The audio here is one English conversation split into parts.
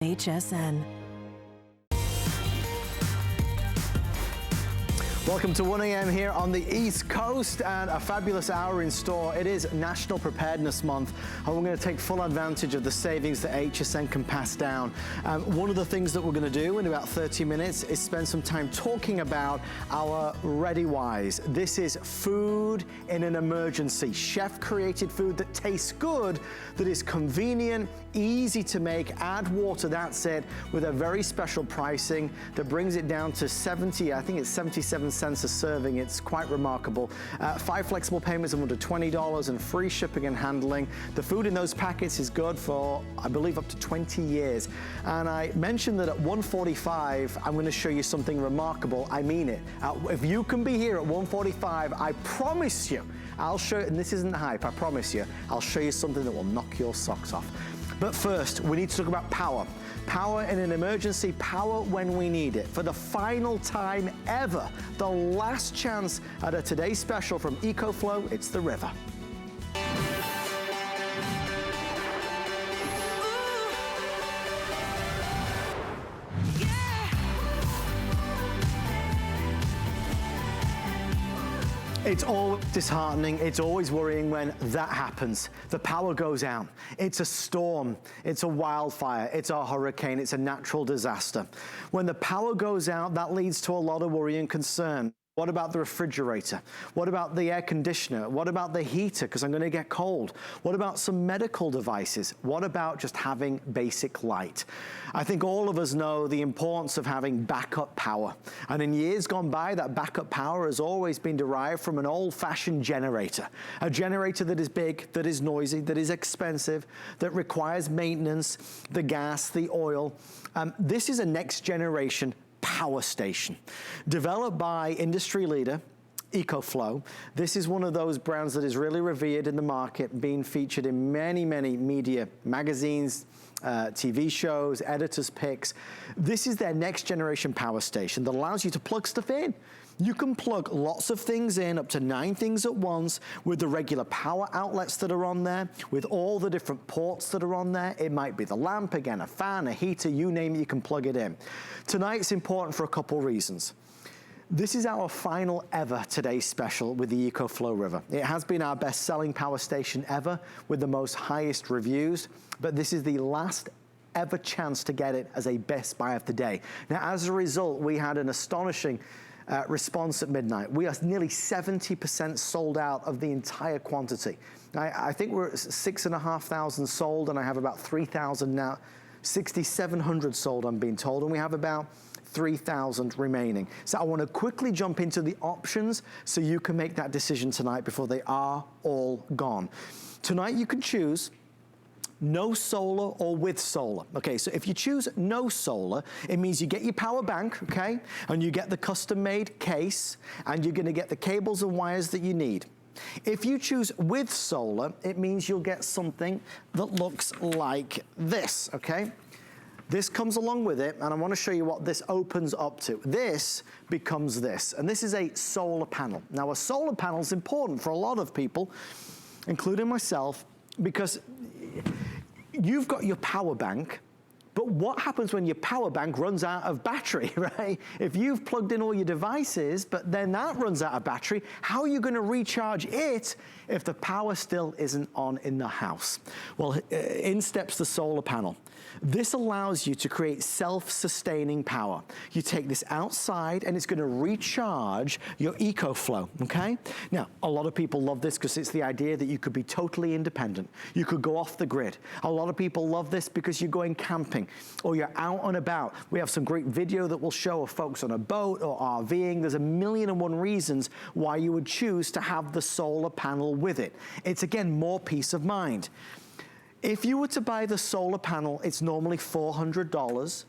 HSN. Welcome to 1 a.m. here on the East Coast, and a fabulous hour in store. It is National Preparedness Month, and we're going to take full advantage of the savings that HSN can pass down. One of the things that we're going to do in about 30 minutes is spend some time talking about our Ready Wise. This is food in an emergency, chef-created food that tastes good, that is convenient, easy to make, add water, that's it, with a very special pricing that brings it down to 70, I think it's 77 cents a serving. It's quite remarkable. 5 flexible payments of under $20 and free shipping and handling. The food in those packets is good for, I believe, up to 20 years. And I mentioned that at 1:45, I'm going to show you something remarkable. I mean it. If you can be here at 1:45, I promise you, I'll show you, and this isn't hype, I promise you, I'll show you something that will knock your socks off. But first, we need to talk about power. Power in an emergency, power when we need it. For the final time ever, the last chance at a Today Special from EcoFlow, it's the river. It's always disheartening, it's always worrying when that happens. The power goes out. It's a storm, it's a wildfire, it's a hurricane, it's a natural disaster. When the power goes out, that leads to a lot of worry and concern. What about the refrigerator? What about the air conditioner? What about the heater, because I'm going to get cold? What about some medical devices? What about just having basic light? I think all of us know the importance of having backup power. And in years gone by, that backup power has always been derived from an old-fashioned generator. A generator that is big, that is noisy, that is expensive, that requires maintenance, the gas, the oil. This is a next generation power station developed by industry leader EcoFlow. This is one of those brands that is really revered in the market, being featured in many, many media magazines, TV shows, editors' picks. This is their next generation power station that allows you to plug stuff in. You can plug lots of things in, up to 9 things at once, with the regular power outlets that are on there, with all the different ports that are on there. It might be the lamp, again, a fan, a heater, you name it, you can plug it in. Tonight's important for a couple reasons. This is our final ever Today Special with the EcoFlow River. It has been our best-selling power station ever, with the most highest reviews, but this is the last ever chance to get it as a Best Buy of the Day. Now, as a result, we had an astonishing response at midnight. We are nearly 70% sold out of the entire quantity. I think we're at 6,500 sold, and I have about 3,000 now. 6,700 sold, I'm being told, and we have about 3,000 remaining. So I want to quickly jump into the options so you can make that decision tonight before they are all gone. Tonight you can choose no solar or with solar. Okay, so if you choose no solar, it means you get your power bank, okay, and you get the custom-made case, and you're gonna get the cables and wires that you need. If you choose with solar, it means you'll get something that looks like this, okay? This comes along with it, and I want to show you what this opens up to. This becomes this, and this is a solar panel. Now, a solar panel is important for a lot of people, including myself, because you've got your power bank, but what happens when your power bank runs out of battery, right? If you've plugged in all your devices, but then that runs out of battery, how are you gonna recharge it if the power still isn't on in the house? Well, in steps the solar panel. This allows you to create self-sustaining power. You take this outside and it's gonna recharge your EcoFlow, okay? Now, a lot of people love this because it's the idea that you could be totally independent. You could go off the grid. A lot of people love this because you're going camping or you're out and about. We have some great video that will show of folks on a boat or RVing. There's 1,000,001 reasons why you would choose to have the solar panel with it. It's, again, more peace of mind. If you were to buy the solar panel, it's normally $400.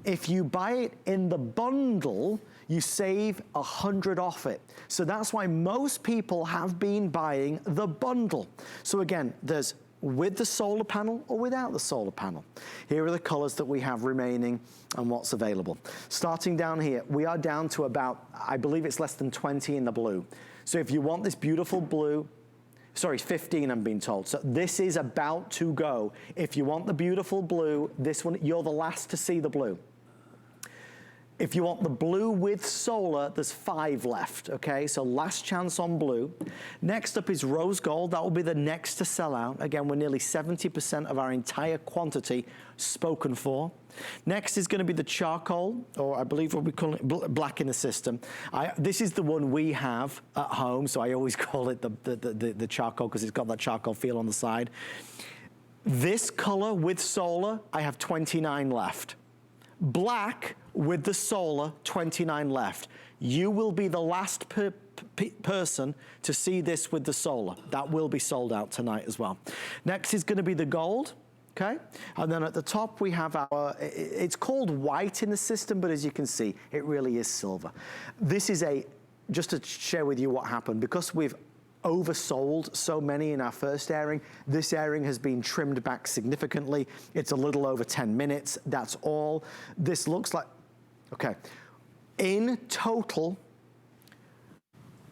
If you buy it in the bundle, you save $100 off it. So that's why most people have been buying the bundle. So again, there's with the solar panel or without the solar panel. Here are the colors that we have remaining and what's available. Starting down here, we are down to about, I believe it's less than 20 in the blue. So if you want this beautiful blue, Sorry, 15 I'm being told. So this is about to go. If you want the beautiful blue, this one, you're the last to see the blue. If you want the blue with solar, there's 5 left, okay? So last chance on blue. Next up is rose gold. That will be the next to sell out. Again, we're nearly 70% of our entire quantity spoken for. Next is gonna be the charcoal, or I believe what we call it black in the system. This is the one we have at home, so I always call it the charcoal because it's got that charcoal feel on the side. This color with solar, I have 29 left. Black with the solar, 29 left. You will be the last person to see this with the solar. That will be sold out tonight as well. Next is gonna be the gold, okay? And then at the top we have our, it's called white in the system, but as you can see, it really is silver. This is just to share with you what happened, because we've oversold so many in our first airing. This airing has been trimmed back significantly. It's a little over 10 minutes. That's all. This looks like, okay. In total,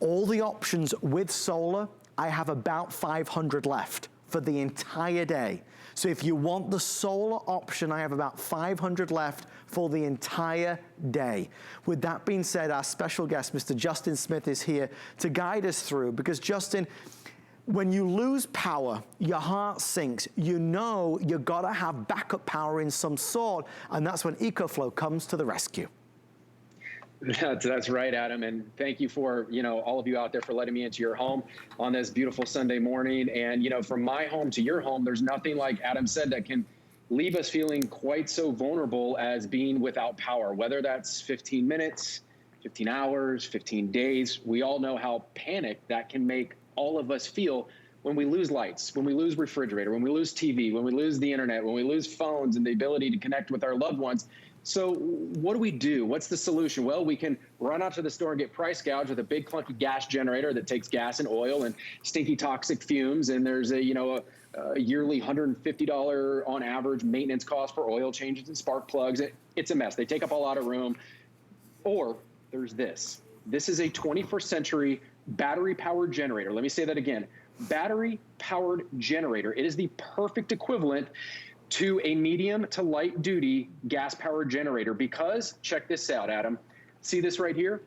all the options with solar, I have about 500 left for the entire day. So if you want the solar option, I have about 500 left for the entire day. With that being said, our special guest, Mr. Justin Smith, is here to guide us through, because Justin, when you lose power, your heart sinks. You know you gotta have backup power in some sort, and that's when EcoFlow comes to the rescue. That's right, Adam, and thank you for, all of you out there for letting me into your home on this beautiful Sunday morning. And, from my home to your home, there's nothing, like Adam said, that can leave us feeling quite so vulnerable as being without power, whether that's 15 minutes, 15 hours, 15 days. We all know how panicked that can make all of us feel when we lose lights, when we lose refrigerator, when we lose TV, when we lose the internet, when we lose phones and the ability to connect with our loved ones. So what do we do? What's the solution? Well, we can run out to the store and get price gouged with a big clunky gas generator that takes gas and oil and stinky toxic fumes. And there's a yearly $150 on average maintenance cost for oil changes and spark plugs. It's a mess. They take up a lot of room. Or there's this. This is a 21st century battery powered generator. Let me say that again. Battery powered generator. It is the perfect equivalent to a medium to light duty gas powered generator, because check this out, Adam. See this right here?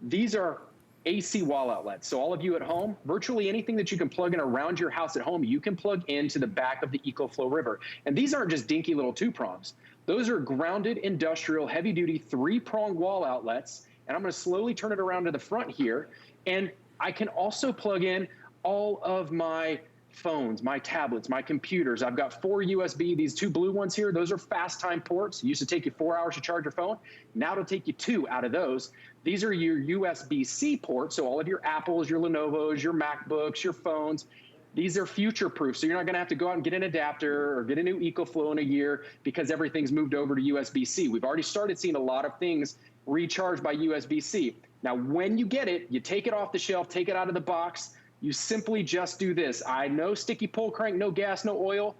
These are AC wall outlets. So all of you at home, virtually anything that you can plug in around your house at home, you can plug into the back of the EcoFlow River. And these aren't just dinky little 2-prongs. Those are grounded industrial heavy duty 3-prong wall outlets. And I'm going to slowly turn it around to the front here. And I can also plug in all of my phones, my tablets, my computers. I've got 4 USB, these 2 blue ones here, those are fast time ports. It used to take you 4 hours to charge your phone. Now it'll take you 2 out of those. These are your USB-C ports, so all of your Apples, your Lenovo's, your MacBooks, your phones. These are future-proof, so you're not gonna have to go out and get an adapter or get a new EcoFlow in a year because everything's moved over to USB-C. We've already started seeing a lot of things recharged by USB-C. Now, when you get it, you take it off the shelf, take it out of the box. You simply just do this. No sticky pull crank, no gas, no oil.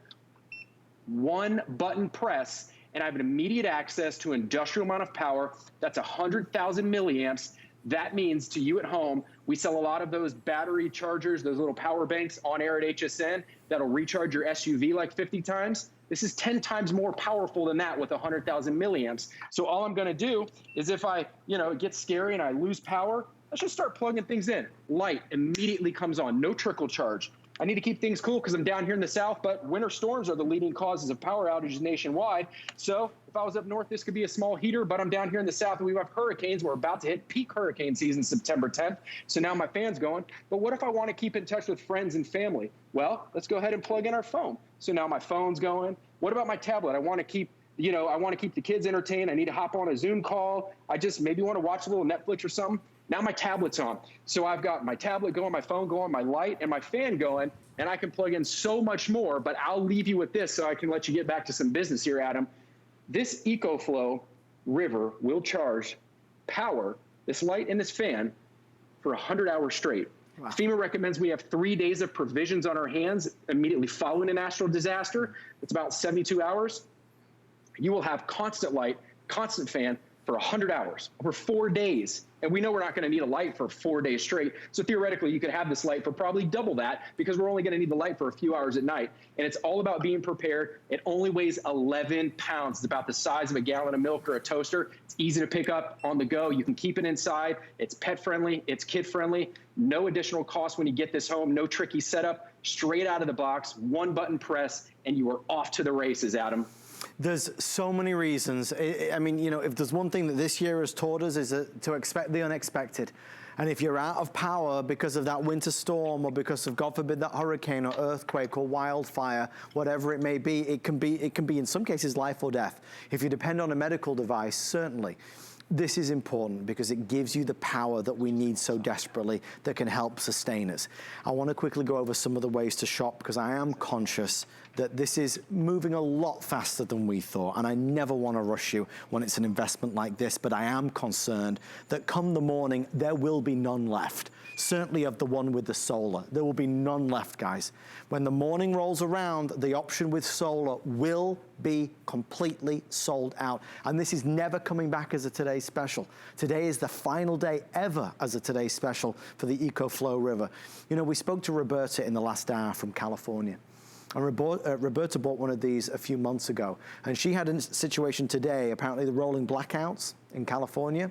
1 button press, and I have an immediate access to an industrial amount of power. That's 100,000 milliamps. That means to you at home, we sell a lot of those battery chargers, those little power banks on air at HSN that'll recharge your SUV like 50 times. This is 10 times more powerful than that with 100,000 milliamps. So all I'm gonna do is if it gets scary and I lose power, let's just start plugging things in. Light immediately comes on, no trickle charge. I need to keep things cool because I'm down here in the south, but winter storms are the leading causes of power outages nationwide. So if I was up north, this could be a small heater, but I'm down here in the south and we have hurricanes. We're about to hit peak hurricane season September 10th. So now my fan's going. But what if I want to keep in touch with friends and family? Well, let's go ahead and plug in our phone. So now my phone's going. What about my tablet? I want to keep the kids entertained. I need to hop on a Zoom call. I just maybe want to watch a little Netflix or something. Now my tablet's on. So I've got my tablet going, my phone going, my light, and my fan going, and I can plug in so much more, but I'll leave you with this so I can let you get back to some business here, Adam. This EcoFlow River will charge power, this light and this fan, for 100 hours straight. Wow. FEMA recommends we have 3 days of provisions on our hands immediately following a natural disaster. It's about 72 hours. You will have constant light, constant fan, for 100 hours, over 4 days. And we know we're not going to need a light for 4 days straight. So theoretically, you could have this light for probably double that, because we're only going to need the light for a few hours at night. And it's all about being prepared. It only weighs 11 pounds. It's about the size of a gallon of milk or a toaster. It's easy to pick up on the go. You can keep it inside. It's pet friendly. It's kid friendly. No additional cost when you get this home. No tricky setup. Straight out of the box, one button press, and you are off to the races, Adam. There's so many reasons. I mean, you know, if there's one thing that this year has taught us, is to expect the unexpected. And if you're out of power because of that winter storm, or because of, God forbid, that hurricane or earthquake or wildfire, whatever it may be, it can be in some cases life or death. If you depend on a medical device, certainly. This is important because it gives you the power that we need so desperately that can help sustain us. I want to quickly go over some of the ways to shop, because I am conscious that this is moving a lot faster than we thought, and I never want to rush you when it's an investment like this, but I am concerned that come the morning, there will be none left. Certainly of the one with the solar. There will be none left, guys. When the morning rolls around, the option with solar will be completely sold out. And this is never coming back as a Today Special. Today is the final day ever as a Today Special for the EcoFlow River. You know, we spoke to Roberta in the last hour from California. And Roberta bought one of these a few months ago. And she had a situation today, apparently the rolling blackouts in California.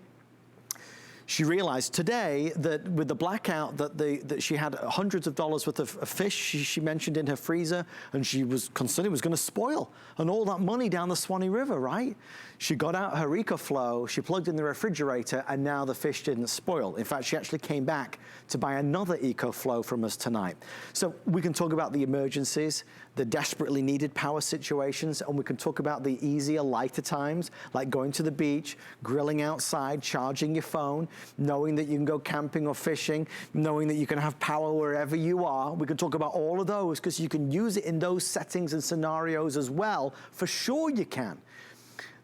She realized today that with the blackout that she had hundreds of dollars worth of fish she mentioned in her freezer, and she was concerned it was going to spoil, and all that money down the Swanee River, right? She got out her EcoFlow, she plugged in the refrigerator, and now the fish didn't spoil. In fact, she actually came back to buy another EcoFlow from us tonight. So we can talk about the emergencies, the desperately needed power situations, and we can talk about the easier, lighter times, like going to the beach, grilling outside, charging your phone, knowing that you can go camping or fishing, knowing that you can have power wherever you are. We can talk about all of those, because you can use it in those settings and scenarios as well. For sure you can.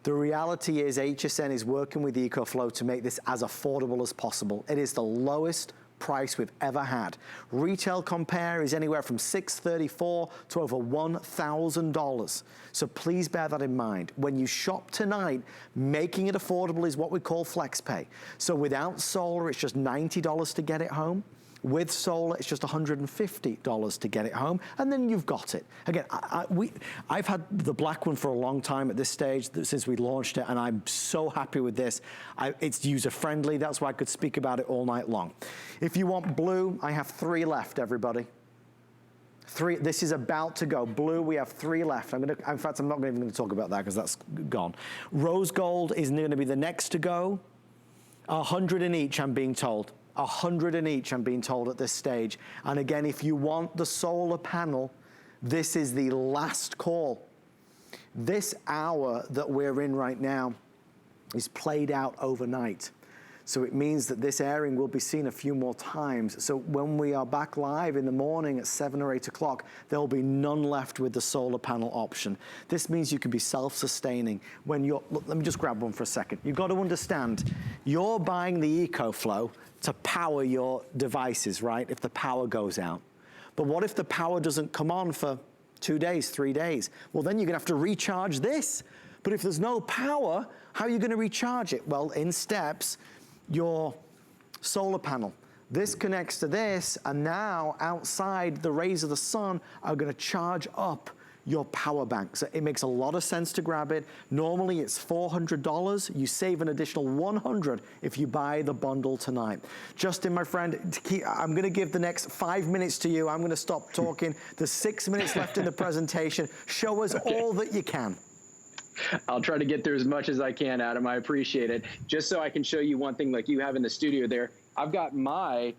The reality is HSN is working with EcoFlow to make this as affordable as possible. It is the lowest price we've ever had. Retail compare is anywhere from $634 to over $1,000. So please bear that in mind. When you shop tonight, making it affordable is what we call FlexPay. So without solar, it's just $90 to get it home. With solar, it's just $150 to get it home, and then you've got it. Again, I've had the black one for a long time at this stage, since we launched it, and I'm so happy with this. It's user-friendly. That's why I could speak about it all night long. If you want blue, I have 3 left, everybody. 3. This is about to go. Blue, we have 3 left. In fact, I'm not even going to talk about that because that's gone. Rose gold is going to be the next to go. 100 in each, I'm being told. 100 in each, I'm being told at this stage. And again, if you want the solar panel, this is the last call. This hour that we're in right now is played out overnight. So it means that this airing will be seen a few more times. So when we are back live in the morning at 7 or 8 o'clock, there'll be none left with the solar panel option. This means you can be self-sustaining when you're, look, let me just grab one for a second. You've got to understand, you're buying the EcoFlow to power your devices, right? If the power goes out. But what if the power doesn't come on for 2 days, 3 days? Well, then you're gonna have to recharge this. But if there's no power, how are you gonna recharge it? Well, in steps, your solar panel. This connects to this, and now outside, the rays of the sun are gonna charge up your power bank. So it makes a lot of sense to grab it. Normally it's $400. You save an additional $100 if you buy the bundle tonight. Justin, my friend, I'm gonna give the next 5 minutes to you. I'm gonna stop talking. There's 6 minutes left in the presentation. Show us all that you can. I'll try to get through as much as I can, Adam. I appreciate it. Just so I can show you one thing like you have in the studio there, I've got my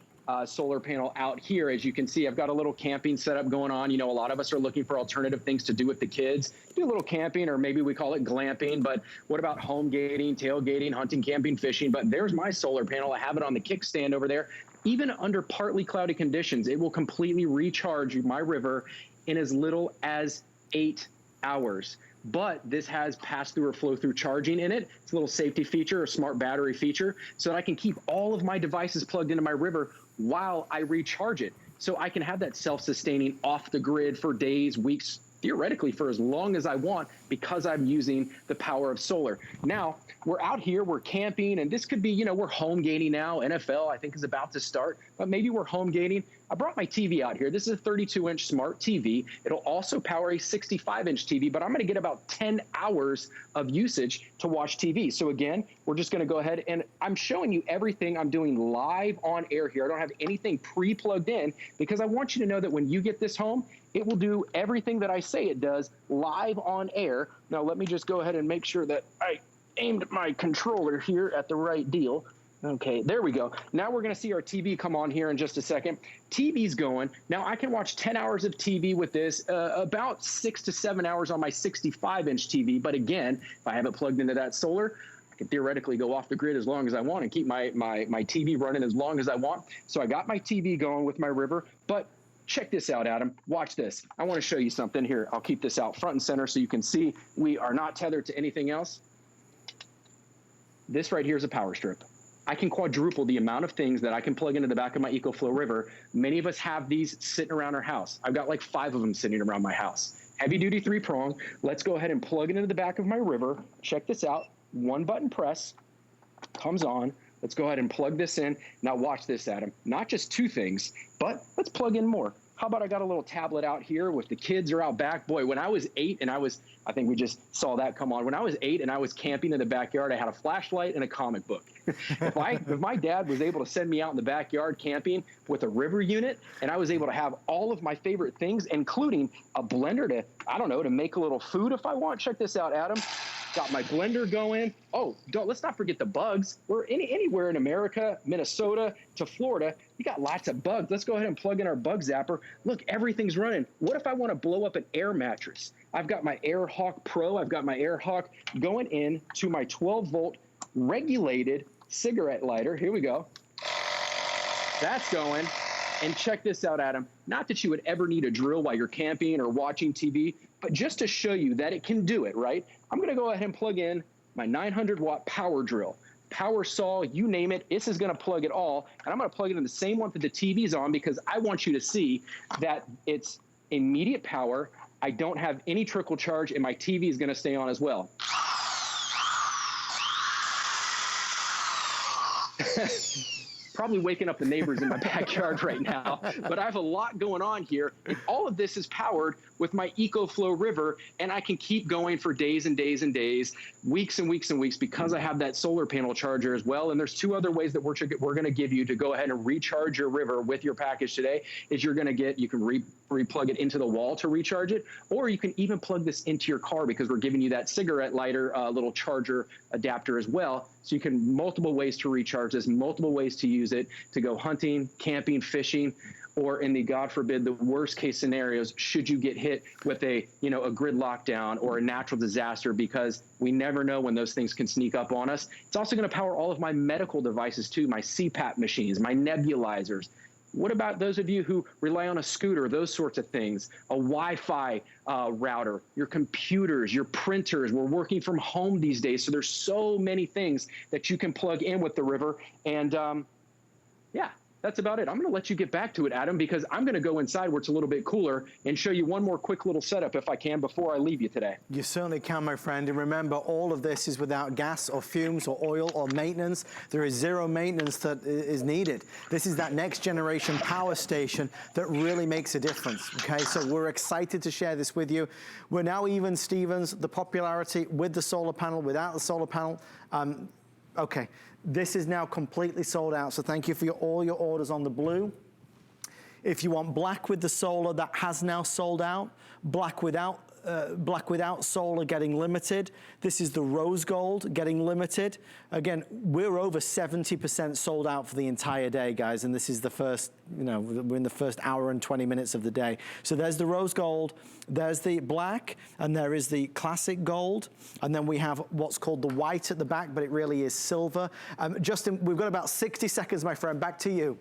solar panel out here. As you can see, I've got a little camping setup going on. You know, a lot of us are looking for alternative things to do with the kids. Do a little camping, or maybe we call it glamping, but what about home gating, tailgating, hunting, camping, fishing? But there's my solar panel. I have it on the kickstand over there. Even under partly cloudy conditions, it will completely recharge my river in as little as 8 hours. But this has pass-through or flow-through charging in it. It's a little safety feature, a smart battery feature, so that I can keep all of my devices plugged into my river while I recharge it. So I can have that self-sustaining off the grid for days, weeks, theoretically for as long as I want because I'm using the power of solar. Now, we're out here, we're camping, and this could be, we're home gating now. NFL, I think, is about to start, but maybe we're home gating. I brought my TV out here. This is a 32-inch smart TV. It'll also power a 65-inch TV, but I'm going to get about 10 hours of usage to watch TV. So again, we're just going to go ahead, and I'm showing you everything I'm doing live on air here. I don't have anything pre-plugged in because I want you to know that when you get this home, it will do everything that I say it does live on air. Now, let me just go ahead and make sure that I aimed my controller here at the right deal. Okay, there we go. Now we're going to see our TV come on here in just a second. TV's going. Now I can watch 10 hours of TV with this, about 6 to 7 hours on my 65-inch TV. But again, if I have it plugged into that solar, I can theoretically go off the grid as long as I want and keep my TV running as long as I want. So I got my TV going with my river, but check this out, Adam. Watch this. I want to show you something here. I'll keep this out front and center so you can see we are not tethered to anything else. This right here is a power strip. I can quadruple the amount of things that I can plug into the back of my EcoFlow river. Many of us have these sitting around our house. I've got like 5 of them sitting around my house. Heavy duty 3-prong. Let's go ahead and plug it into the back of my river. Check this out. 1 button press, comes on. Let's go ahead and plug this in. Now watch this, Adam. Not just 2 things, but let's plug in more. How about I got a little tablet out here with the kids are out back? Boy, when I was 8 and I think we just saw that come on. When I was 8 and I was camping in the backyard, I had a flashlight and a comic book. If my dad was able to send me out in the backyard camping with a river unit, and I was able to have all of my favorite things, including a blender to make a little food if I want. Check this out, Adam. Got my blender going. Oh, let's not forget the bugs. We're anywhere in America, Minnesota to Florida, you got lots of bugs. Let's go ahead and plug in our bug zapper. Look, everything's running. What if I want to blow up an air mattress? I've got my AirHawk Pro. I've got my AirHawk going in to my 12-volt regulated cigarette lighter. Here we go. That's going. And check this out, Adam. Not that you would ever need a drill while you're camping or watching TV, but just to show you that it can do it, right? I'm going to go ahead and plug in my 900-watt power drill. Power saw, you name it, this is going to plug it all. And I'm going to plug it in the same one that the TV's on because I want you to see that it's immediate power. I don't have any trickle charge, and my TV is going to stay on as well. Probably waking up the neighbors in my backyard right now, but I have a lot going on here, and all of this is powered with my EcoFlow river, and I can keep going for days and days and days, weeks and weeks and weeks, because I have that solar panel charger as well. And there's 2 other ways that we're going to give you to go ahead and recharge your river with your package today. Is you can replug it into the wall to recharge it, or you can even plug this into your car because we're giving you that cigarette lighter little charger adapter as well. So you can multiple ways to recharge this, multiple ways to use it to go hunting, camping, fishing, or in the, God forbid, the worst case scenarios, should you get hit with a grid lockdown or a natural disaster, because we never know when those things can sneak up on us. It's also going to power all of my medical devices too, my CPAP machines, my nebulizers. What about those of you who rely on a scooter, those sorts of things, a Wi-Fi router, your computers, your printers? We're working from home these days, so there's so many things that you can plug in with the river. And yeah, that's about it. I'm going to let you get back to it, Adam, because I'm going to go inside where it's a little bit cooler and show you one more quick little setup if I can before I leave you today. You certainly can, my friend. And remember, all of this is without gas or fumes or oil or maintenance. There is 0 maintenance that is needed. This is that next generation power station that really makes a difference. Okay, so we're excited to share this with you. We're now even, Stevens, the popularity with the solar panel, without the solar panel. Okay, this is now completely sold out, so thank you for all your orders on the blue. If you want black with the solar, that has now sold out. Black without solar getting limited. This is the rose gold getting limited. Again, we're over 70% sold out for the entire day, guys, and this is the first, we're in the first hour and 20 minutes of the day. So there's the rose gold, there's the black, and there is the classic gold, and then we have what's called the white at the back, but it really is silver. Justin, we've got about 60 seconds, my friend. Back to you.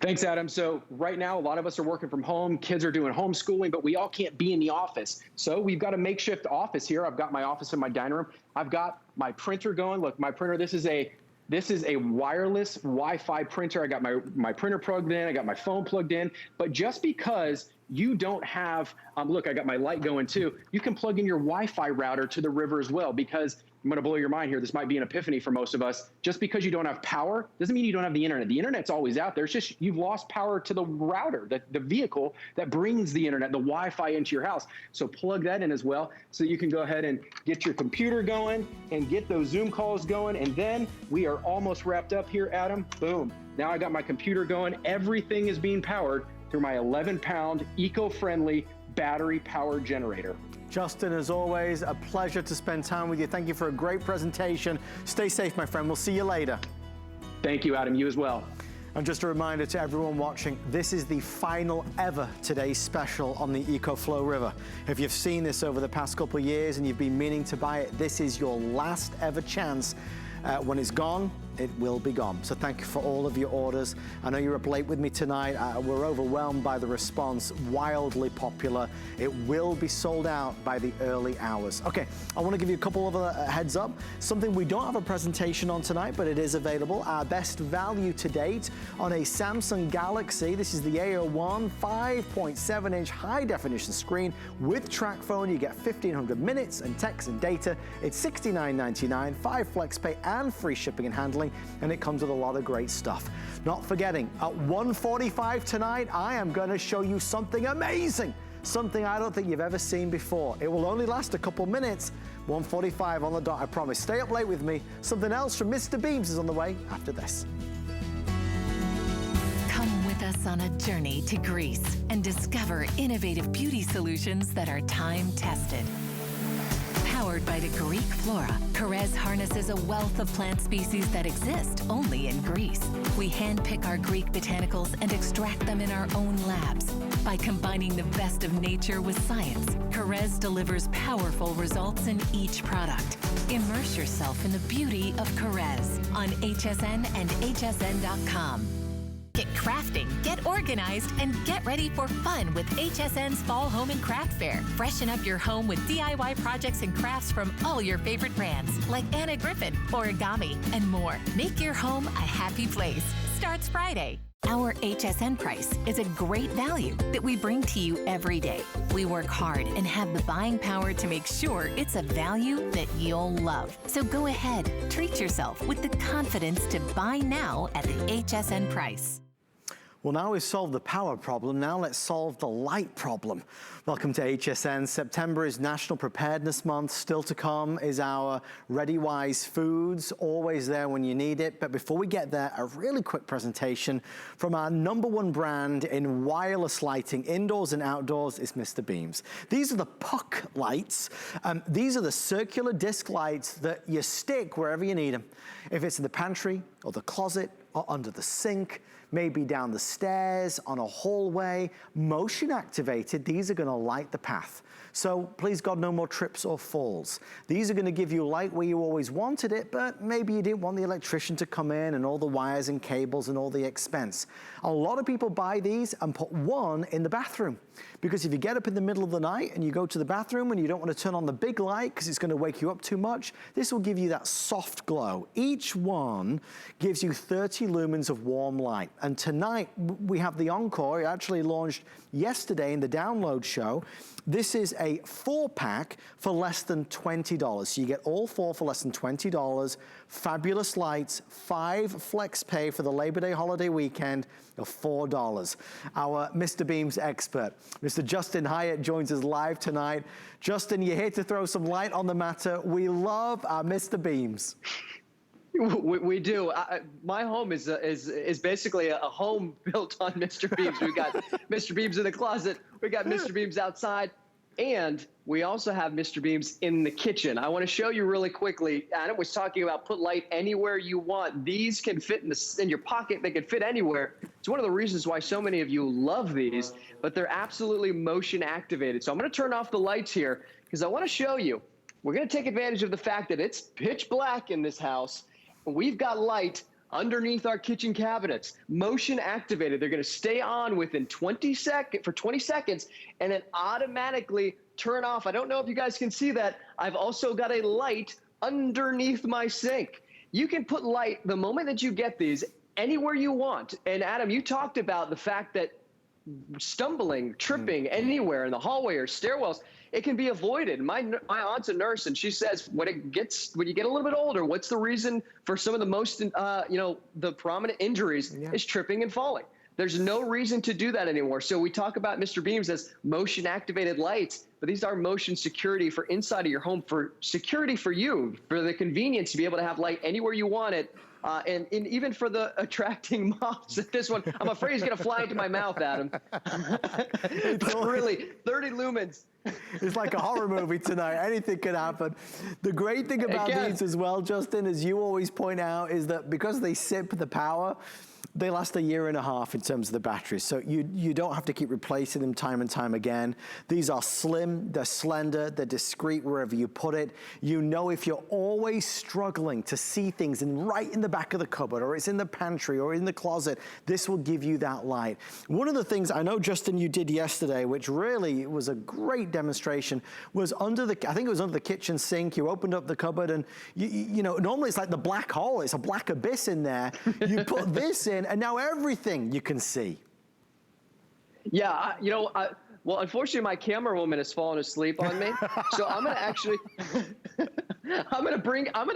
Thanks, Adam. So right now, a lot of us are working from home. Kids are doing homeschooling, but we all can't be in the office. So we've got a makeshift office here. I've got my office in my dining room. I've got my printer going. Look, my printer, this is a wireless Wi-Fi printer. I got my printer plugged in. I got my phone plugged in. But just because you don't have, look, I got my light going too. You can plug in your Wi-Fi router to the river as well, because I'm going to blow your mind here. This might be an epiphany for most of us. Just because you don't have power doesn't mean you don't have the internet. The internet's always out there. It's just you've lost power to the router, the vehicle that brings the internet, the Wi-Fi into your house. So plug that in as well, so you can go ahead and get your computer going and get those Zoom calls going. And then we are almost wrapped up here, Adam. Boom. Now I got my computer going. Everything is being powered through my 11-pound eco-friendly battery power generator. Justin, as always, a pleasure to spend time with you. Thank you for a great presentation. Stay safe, my friend. We'll see you later. Thank you, Adam. You as well. And just a reminder to everyone watching, this is the final ever Today's Special on the EcoFlow River. If you've seen this over the past couple of years and you've been meaning to buy it, this is your last ever chance. When it's gone, it will be gone. So thank you for all of your orders. I know you're up late with me tonight. We're overwhelmed by the response, wildly popular. It will be sold out by the early hours. Okay, I want to give you a couple of heads up. Something we don't have a presentation on tonight, but it is available. Our best value to date on a Samsung Galaxy. This is the A01 5.7-inch high definition screen with track phone. You get 1,500 minutes and text and data. It's $69.99, 5 flex pay and free shipping and handling, and it comes with a lot of great stuff. Not forgetting, at 1:45 tonight, I am going to show you something amazing, something I don't think you've ever seen before. It will only last a couple minutes. 1:45 on the dot, I promise. Stay up late with me. Something else from Mr. Beams is on the way after this. Come with us on a journey to Greece and discover innovative beauty solutions that are time-tested. Powered by the Greek flora, Perez harnesses a wealth of plant species that exist only in Greece. We handpick our Greek botanicals and extract them in our own labs. By combining the best of nature with science, Perez delivers powerful results in each product. Immerse yourself in the beauty of Perez on HSN and hsn.com. Get crafting, get organized, and get ready for fun with HSN's Fall Home and Craft Fair. Freshen up your home with DIY projects and crafts from all your favorite brands, like Anna Griffin, Origami, and more. Make your home a happy place. Starts Friday. Our HSN price is a great value that we bring to you every day. We work hard and have the buying power to make sure it's a value that you'll love. So go ahead, treat yourself with the confidence to buy now at the HSN price. Well, now we've solved the power problem, now let's solve the light problem. Welcome to HSN. September is National Preparedness Month. Still to come is our ReadyWise Foods, always there when you need it. But before we get there, a really quick presentation from our #1 brand in wireless lighting, indoors and outdoors, is Mr. Beams. These are the puck lights. These are the circular disc lights that you stick wherever you need them. If it's in the pantry or the closet or under the sink, maybe down the stairs, on a hallway, motion activated, these are gonna light the path. So please God, no more trips or falls. These are gonna give you light where you always wanted it, but maybe you didn't want the electrician to come in and all the wires and cables and all the expense. A lot of people buy these and put one in the bathroom, because if you get up in the middle of the night and you go to the bathroom and you don't want to turn on the big light because it's gonna wake you up too much, this will give you that soft glow. Each one gives you 30 lumens of warm light. And tonight we have the Encore. It actually launched yesterday in the download show. This is a 4-pack for less than $20. So you get all 4 for less than $20. Fabulous lights, 5 flex pay for the Labor Day holiday weekend of $4. Our Mr. Beams expert, Mr. Justin Hyatt, joins us live tonight. Justin, you're here to throw some light on the matter. We love our Mr. Beams. We do. My home is basically a home built on Mr. Beams. We got Mr. Beams in the closet. We got Mr. Beams outside. And we also have Mr. Beams in the kitchen. I want to show you really quickly. Adam was talking about put light anywhere you want. These can fit in your pocket. They can fit anywhere. It's one of the reasons why so many of you love these, but they're absolutely motion activated. So I'm going to turn off the lights here because I want to show you. We're going to take advantage of the fact that it's pitch black in this house. We've got light underneath our kitchen cabinets, motion activated. They're going to stay on within 20 seconds and then automatically turn off. I don't know if you guys can see that. I've also got a light underneath my sink. You can put light the moment that you get these anywhere you want. And Adam, you talked about the fact that stumbling, tripping anywhere in the hallway or stairwells, it can be avoided. My aunt's a nurse, and she says when you get a little bit older, what's the reason for some of the most, the prominent injuries is tripping and falling. There's no reason to do that anymore. So we talk about Mr. Beams as motion activated lights, but these are motion security for inside of your home, for security for you, for the convenience to be able to have light anywhere you want it. And even for the attracting moths, this one, I'm afraid is going to fly into my mouth, Adam. But really, 30 lumens. It's like a horror movie tonight. Anything can happen. The great thing about these as well, Justin, as you always point out, is that because they sip the power, they last a year and a half in terms of the batteries. So you don't have to keep replacing them time and time again. These are slim, they're slender, they're discreet wherever you put it. You know, if you're always struggling to see things right in the back of the cupboard, or it's in the pantry or in the closet, this will give you that light. One of the things I know, Justin, you did yesterday, which really was a great demonstration, was I think it was under the kitchen sink. You opened up the cupboard and you know, normally it's like the black hole, it's a black abyss in there. You put this in, and now everything you can see. Yeah, well, unfortunately, my camera woman has fallen asleep on me, so I'm gonna actually, I'm gonna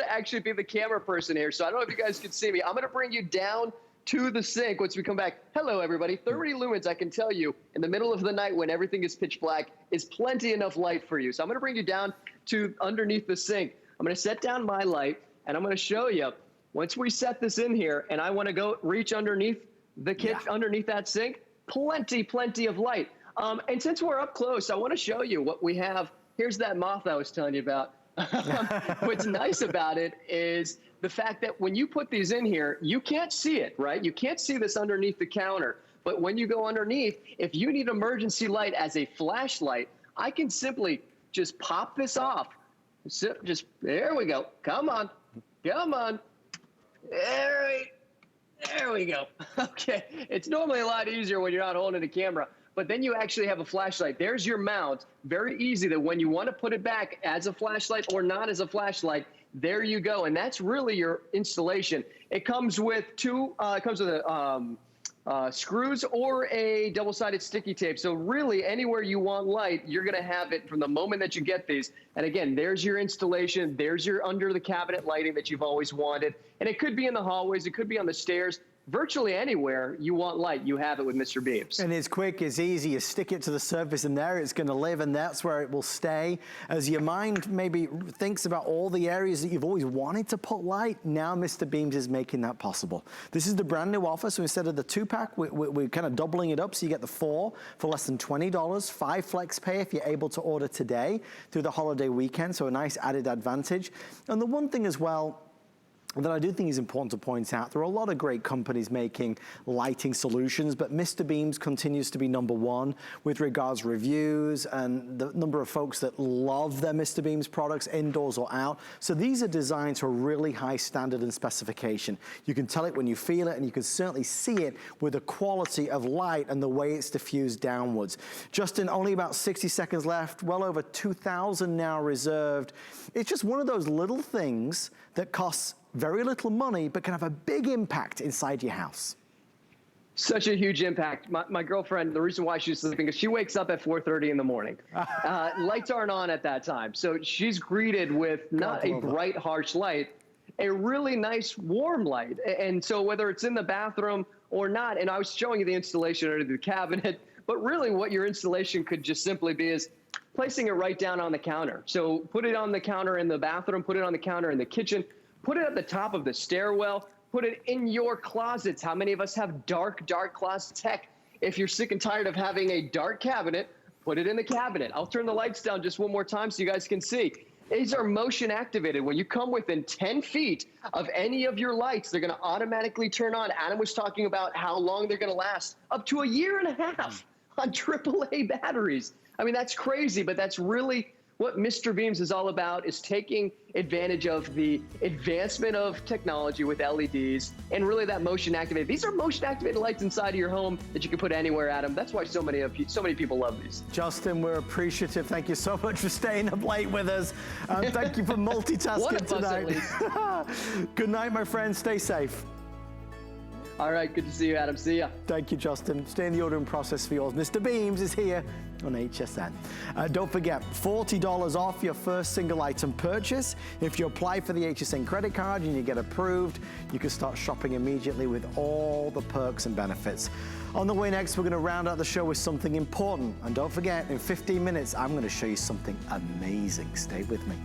actually be the camera person here. So I don't know if you guys can see me. I'm gonna bring you down to the sink once we come back. Hello, everybody. 30 lumens, I can tell you, in the middle of the night when everything is pitch black, is plenty enough light for you. So I'm gonna bring you down to underneath the sink. I'm gonna set down my light, and I'm gonna show you. Once we set this in here, and I want to go reach underneath the kitchen, underneath that sink, plenty of light. And since we're up close, I want to show you what we have. Here's that moth I was telling you about. What's nice about it is the fact that when you put these in here, you can't see it, right? You can't see this underneath the counter. But when you go underneath, if you need emergency light as a flashlight, I can simply just pop this off. So just, there we go. Come on. There we go. Okay, it's normally a lot easier when you're not holding the camera, but then you actually have a flashlight. There's your mount. Very easy that when you want to put it back as a flashlight or not as a flashlight, there you go. And that's really your installation. It comes with screws or a double-sided sticky tape. So really, anywhere you want light, you're going to have it from the moment that you get these. And again, there's your installation. There's your under-the-cabinet lighting that you've always wanted. And it could be in the hallways. It could be on the stairs. Virtually anywhere you want light, you have it with Mr. Beams. And it's quick, it's easy. You stick it to the surface and there it's going to live, and that's where it will stay. As your mind maybe thinks about all the areas that you've always wanted to put light, now Mr. Beams is making that possible. This is the brand new offer. So instead of the 2-pack, we're kind of doubling it up. So you get the 4 for less than $20, 5 flex pay if you're able to order today through the holiday weekend. So a nice added advantage. And the one thing as well that I do think is important to point out, there are a lot of great companies making lighting solutions, but Mr. Beams continues to be #1 with regards reviews and the number of folks that love their Mr. Beams products indoors or out. So these are designed to a really high standard and specification. You can tell it when you feel it, and you can certainly see it with the quality of light and the way it's diffused downwards. Justin, only about 60 seconds left, well over 2,000 now reserved. It's just one of those little things that costs very little money, but can have a big impact inside your house. Such a huge impact. My girlfriend, the reason why she's sleeping is she wakes up at 4:30 in the morning. Lights aren't on at that time. So she's greeted with not a bright, harsh light, a really nice, warm light. And so whether it's in the bathroom or not, and I was showing you the installation under the cabinet, but really what your installation could just simply be is placing it right down on the counter. So put it on the counter in the bathroom, put it on the counter in the kitchen, put it at the top of the stairwell, put it in your closets. How many of us have dark closets? Heck, if you're sick and tired of having a dark cabinet, put it in the cabinet. I'll turn the lights down just one more time so you guys can see. These are motion activated. When you come within 10 feet of any of your lights, they're going to automatically turn on. Adam was talking about how long they're going to last, up to a year and a half on AAA batteries. I mean, that's crazy, but that's really what Mr. Beams is all about, is taking advantage of the advancement of technology with LEDs and really that motion activated. These are motion activated lights inside of your home that you can put anywhere, Adam. That's why so many people love these. Justin, we're appreciative. Thank you so much for staying up late with us. Thank you for multitasking tonight. Good night, my friends. Stay safe. All right, good to see you, Adam. See ya. Thank you, Justin. Stay in the ordering process for yours. Mr. Beams is here on HSN. Don't forget, $40 off your first single item purchase. If you apply for the HSN credit card and you get approved, you can start shopping immediately with all the perks and benefits. On the way next, we're going to round out the show with something important. And don't forget, in 15 minutes, I'm going to show you something amazing. Stay with me.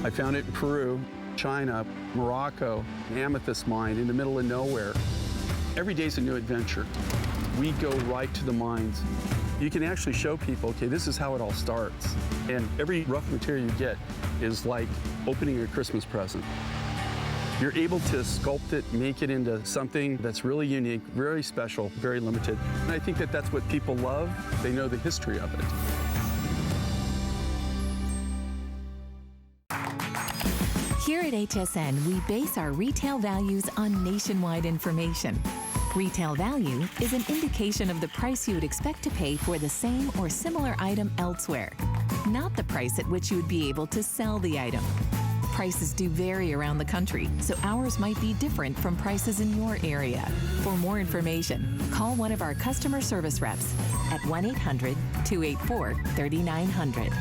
I found it in Peru, China, Morocco, an amethyst mine in the middle of nowhere. Every day's a new adventure. We go right to the mines. You can actually show people, okay, this is how it all starts. And every rough material you get is like opening a Christmas present. You're able to sculpt it, make it into something that's really unique, very special, very limited. And I think that that's what people love. They know the history of it. Here at HSN, we base our retail values on nationwide information. Retail value is an indication of the price you would expect to pay for the same or similar item elsewhere, not the price at which you would be able to sell the item. Prices do vary around the country, so ours might be different from prices in your area. For more information, call one of our customer service reps at 1-800-284-3900.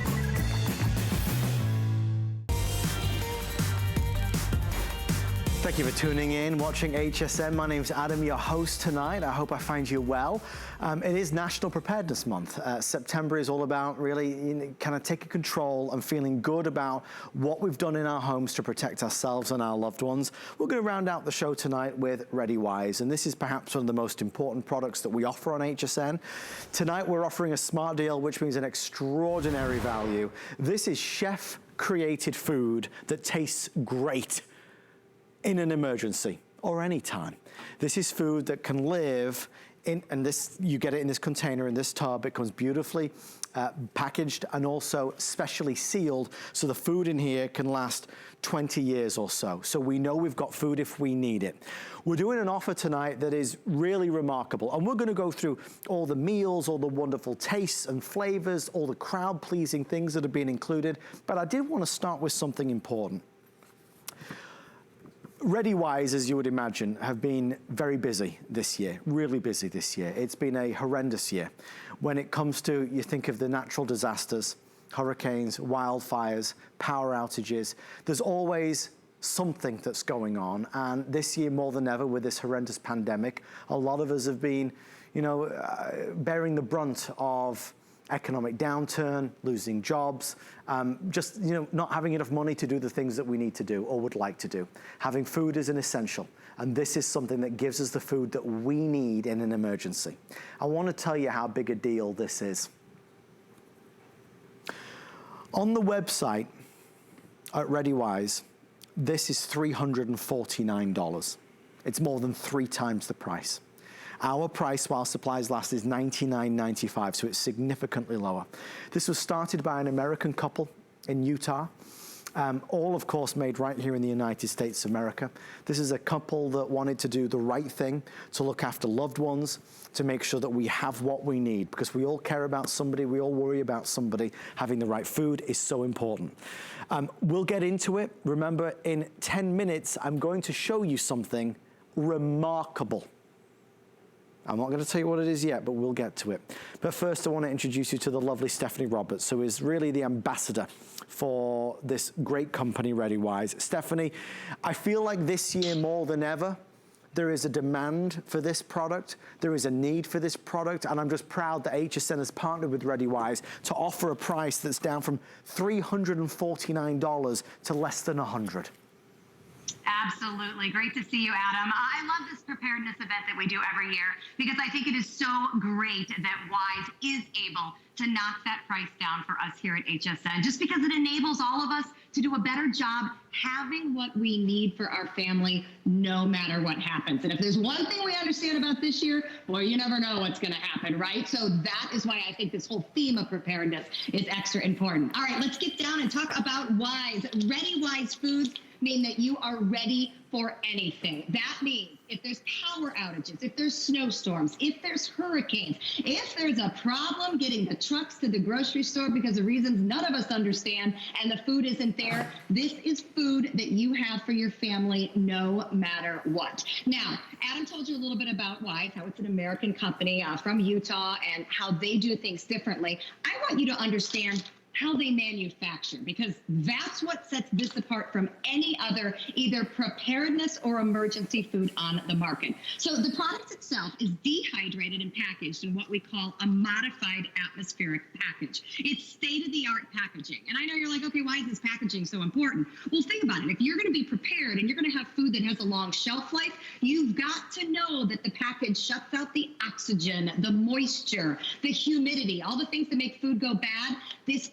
Thank you for tuning in, watching HSN. My name's Adam, your host tonight. I hope I find you well. It is National Preparedness Month. September is all about really kind of taking control and feeling good about what we've done in our homes to protect ourselves and our loved ones. We're going to round out the show tonight with ReadyWise, and this is perhaps one of the most important products that we offer on HSN. Tonight we're offering a smart deal, which means an extraordinary value. This is chef-created food that tastes great in an emergency or any time. This is food that can live in, and this, you get it in this container, in this tub. It comes beautifully packaged and also specially sealed, so the food in here can last 20 years or so. So we know we've got food if we need it. We're doing an offer tonight that is really remarkable, and we're gonna go through all the meals, all the wonderful tastes and flavors, all the crowd-pleasing things that have been included, but I did wanna start with something important. ReadyWise, as you would imagine, have been very busy this year, really busy this year. It's been a horrendous year. When it comes to, you think of the natural disasters, hurricanes, wildfires, power outages, there's always something that's going on. And this year, more than ever, with this horrendous pandemic, a lot of us have been, bearing the brunt of economic downturn, losing jobs, just not having enough money to do the things that we need to do or would like to do. Having food is an essential, and this is something that gives us the food that we need in an emergency. I want to tell you how big a deal this is. On the website at ReadyWise, this is $349. It's more than 3 times the price. Our price while supplies last is $99.95, so it's significantly lower. This was started by an American couple in Utah, all of course made right here in the United States of America. This is a couple that wanted to do the right thing, to look after loved ones, to make sure that we have what we need, because we all care about somebody, we all worry about somebody. Having the right food is so important. We'll get into it. Remember, in 10 minutes, I'm going to show you something remarkable. I'm not going to tell you what it is yet, but we'll get to it. But first, I want to introduce you to the lovely Stephanie Roberts, who is really the ambassador for this great company, ReadyWise. Stephanie, I feel like this year more than ever, there is a demand for this product, there is a need for this product, and I'm just proud that HSN has partnered with ReadyWise to offer a price that's down from $349 to less than $100. Absolutely. Great to see you, Adam. I love this preparedness event that we do every year because I think it is so great that Wise is able to knock that price down for us here at HSN, just because it enables all of us to do a better job having what we need for our family no matter what happens. And if there's one thing we understand about this year, well, you never know what's going to happen, right? So that is why I think this whole theme of preparedness is extra important. All right, let's get down and talk about Wise. ReadyWise foods mean that you are ready for anything. That means if there's power outages, if there's snowstorms, if there's hurricanes, if there's a problem getting the trucks to the grocery store because of reasons none of us understand and the food isn't there, this is food that you have for your family no matter what. Now, Adam told you a little bit about Wise, how it's an American company from Utah and how they do things differently. I want you to understand how they manufacture, because that's what sets this apart from any other either preparedness or emergency food on the market. So the product itself is dehydrated and packaged in what we call a modified atmospheric package. It's state-of-the-art packaging. And I know you're like, okay, why is this packaging so important? Well, think about it. If you're going to be prepared and you're going to have food that has a long shelf life, you've got to know that the package shuts out the oxygen, the moisture, the humidity, all the things that make food go bad. This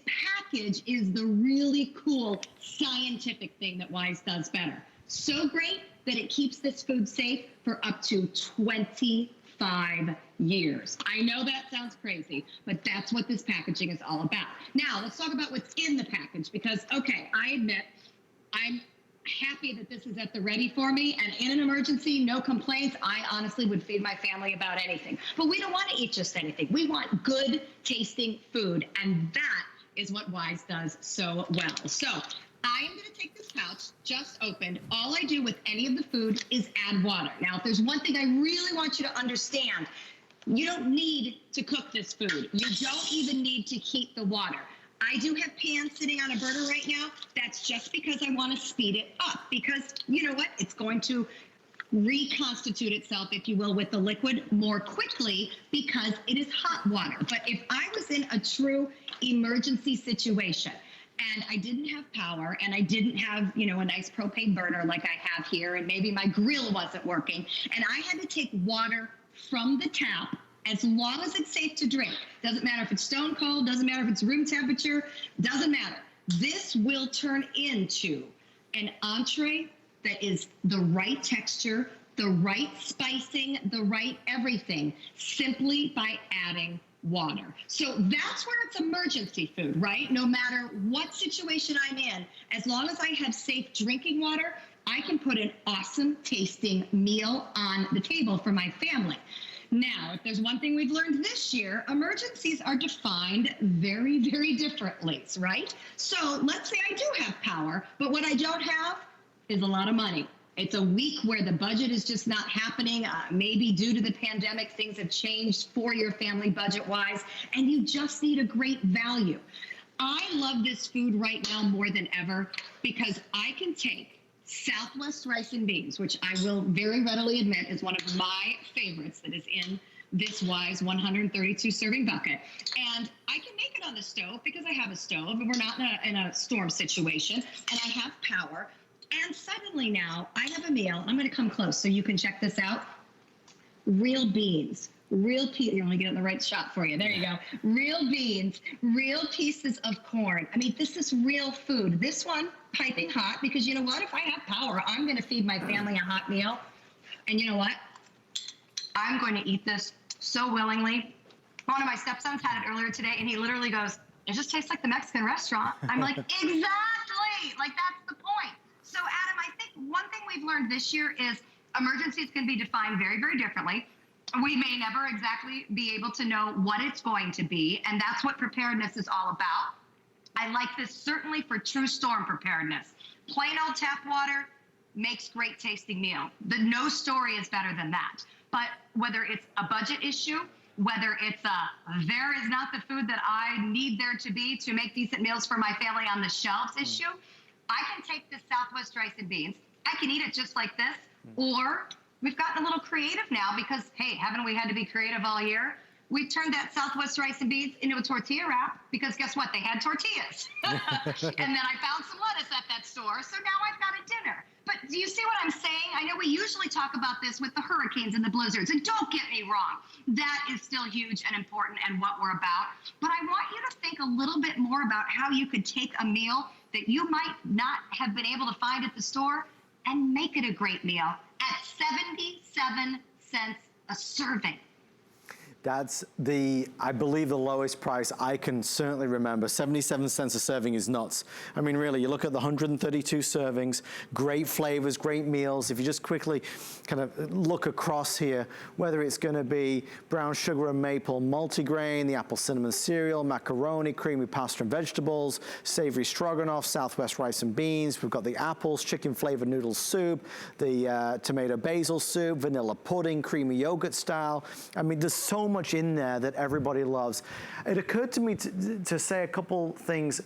package is the really cool scientific thing that Wise does better. So great that it keeps this food safe for up to 25 years. I know that sounds crazy, but that's what this packaging is all about. Now, let's talk about what's in the package because, okay, I admit I'm happy that this is at the ready for me, and in an emergency, no complaints. I honestly would feed my family about anything. But we don't want to eat just anything. We want good tasting food, and that is what Wise does so well. So I am going to take this pouch just opened. All I do with any of the food is add water. Now, if there's one thing I really want you to understand, you don't need to cook this food. You don't even need to heat the water. I do have pans sitting on a burner right now. That's just because I want to speed it up, because you know what? It's going to reconstitute itself, if you will, with the liquid more quickly because it is hot water. But if I was in a true emergency situation and I didn't have power and I didn't have, you know, a nice propane burner like I have here, and maybe my grill wasn't working, and I had to take water from the tap, as long as it's safe to drink, doesn't matter if it's stone cold, doesn't matter if it's room temperature, doesn't matter. This will turn into an entree that is the right texture, the right spicing, the right everything, simply by adding water. So that's where it's emergency food, right? No matter what situation I'm in, as long as I have safe drinking water, I can put an awesome tasting meal on the table for my family. Now, if there's one thing we've learned this year, emergencies are defined very, very differently, right? So let's say I do have power, but what I don't have is a lot of money. It's a week where the budget is just not happening. Maybe due to the pandemic, things have changed for your family budget-wise, and you just need a great value. I love this food right now more than ever because I can take Southwest rice and beans, which I will very readily admit is one of my favorites that is in this Wise 132 serving bucket. And I can make it on the stove because I have a stove and we're not in a storm situation and I have power. And suddenly now I have a meal. I'm going to come close so you can check this out. Real beans, real pieces. You only get it in the right shot for you. There you go. Real beans, real pieces of corn. I mean, this is real food. This one piping hot because you know what? If I have power, I'm going to feed my family a hot meal. And you know what? I'm going to eat this so willingly. One of my stepsons had it earlier today, and he literally goes, "It just tastes like the Mexican restaurant." I'm like, exactly. Like, that's the point. So, Adam, I think one thing we've learned this year is emergencies can be defined very, very differently. We may never exactly be able to know what it's going to be, and that's what preparedness is all about. I like this certainly for true storm preparedness. Plain old tap water makes great tasting meal. No story is better than that. But whether it's a budget issue, whether it's there is not the food that I need there to be to make decent meals for my family on the shelves issue, I can take this Southwest rice and beans. I can eat it just like this, or we've gotten a little creative now because, hey, haven't we had to be creative all year? We've turned that Southwest rice and beans into a tortilla wrap because guess what? They had tortillas. And then I found some lettuce at that store, so now I've got a dinner. But do you see what I'm saying? I know we usually talk about this with the hurricanes and the blizzards, and don't get me wrong, that is still huge and important and what we're about. But I want you to think a little bit more about how you could take a meal that you might not have been able to find at the store and make it a great meal at 77 cents a serving. That's I believe the lowest price I can certainly remember. 77 cents a serving is nuts. I mean, really, you look at the 132 servings, great flavors, great meals. If you just quickly kind of look across here, whether it's gonna be brown sugar and maple multigrain, the apple cinnamon cereal, macaroni, creamy pasta and vegetables, savory stroganoff, Southwest rice and beans. We've got the apples, chicken flavored noodle soup, the tomato basil soup, vanilla pudding, creamy yogurt style. I mean, there's so much in there that everybody loves. It occurred to me to say a couple things.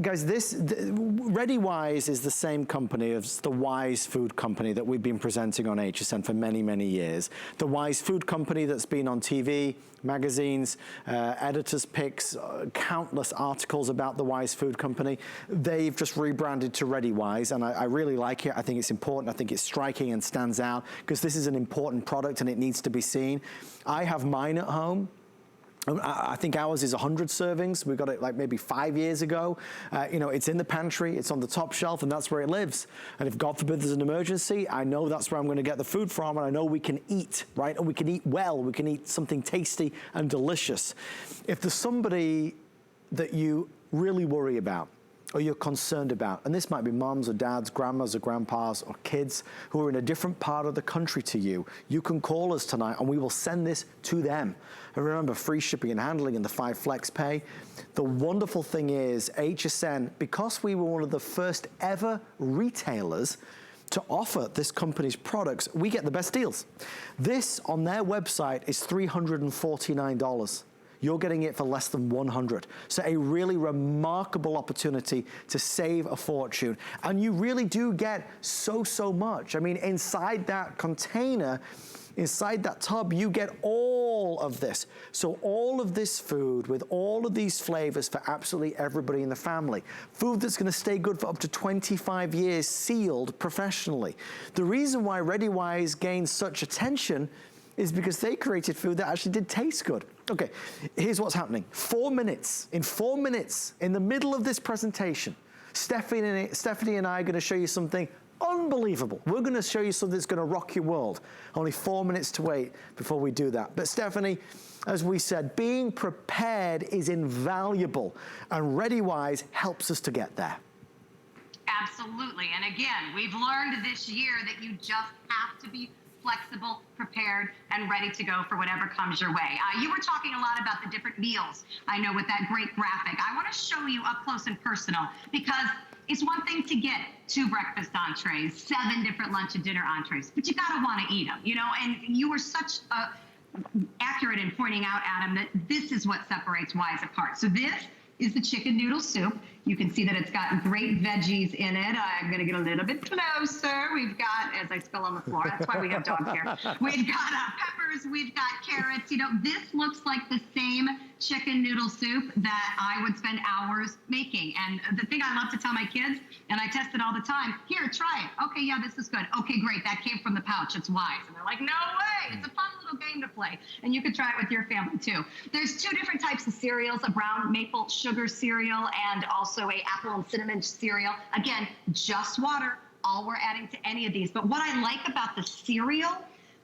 Guys, ReadyWise is the same company as the Wise Food Company that we've been presenting on HSN for many, many years. The Wise Food Company that's been on TV, magazines, editors' picks, countless articles about the Wise Food Company. They've just rebranded to ReadyWise, and I really like it. I think it's important. I think it's striking and stands out because this is an important product and it needs to be seen. I have mine at home. I think ours is 100 servings. We got it like maybe 5 years ago. You know, it's in the pantry, it's on the top shelf, and that's where it lives. And if God forbid there's an emergency, I know that's where I'm gonna get the food from, and I know we can eat, right? And we can eat well, we can eat something tasty and delicious. If there's somebody that you really worry about, or you're concerned about, and this might be moms or dads, grandmas or grandpas or kids who are in a different part of the country to you, you can call us tonight and we will send this to them. And remember, free shipping and handling and the 5 flex pay. The wonderful thing is HSN, because we were one of the first ever retailers to offer this company's products, we get the best deals. This on their website is $349. You're getting it for less than 100. So a really remarkable opportunity to save a fortune. And you really do get so much. I mean, inside that container, inside that tub, you get all of this. So all of this food with all of these flavors for absolutely everybody in the family. Food that's gonna stay good for up to 25 years, sealed professionally. The reason why ReadyWise gained such attention is because they created food that actually did taste good. Okay, here's what's happening. 4 minutes, in 4 minutes, in the middle of this presentation, Stephanie and I are gonna show you something unbelievable. We're gonna show you something that's gonna rock your world. Only 4 minutes to wait before we do that. But Stephanie, as we said, being prepared is invaluable, and ReadyWise helps us to get there. Absolutely, and again, we've learned this year that you just have to be flexible, prepared, and ready to go for whatever comes your way. You were talking a lot about the different meals, I know, with that great graphic. I want to show you up close and personal, because it's one thing to get 2 breakfast entrees, 7 different lunch and dinner entrees, but you gotta want to eat them, you know, and you were such accurate in pointing out, Adam, that this is what separates Wise apart. So this is the chicken noodle soup. You can see that it's got great veggies in it. I'm gonna get a little bit closer. We've got, as I spill on the floor, that's why we have dogs here. We've got peppers, we've got carrots. You know, this looks like the same chicken noodle soup that I would spend hours making. And the thing I love to tell my kids, and I test it all the time, here, try it. Okay, yeah, this is good. Okay, great, that came from the pouch, it's Wise. And they're like, no way, it's a fun little game to play. And you could try it with your family too. There's 2 different types of cereals, a brown maple sugar cereal and also a apple and cinnamon cereal. Again, just water, all we're adding to any of these. But what I like about the cereal,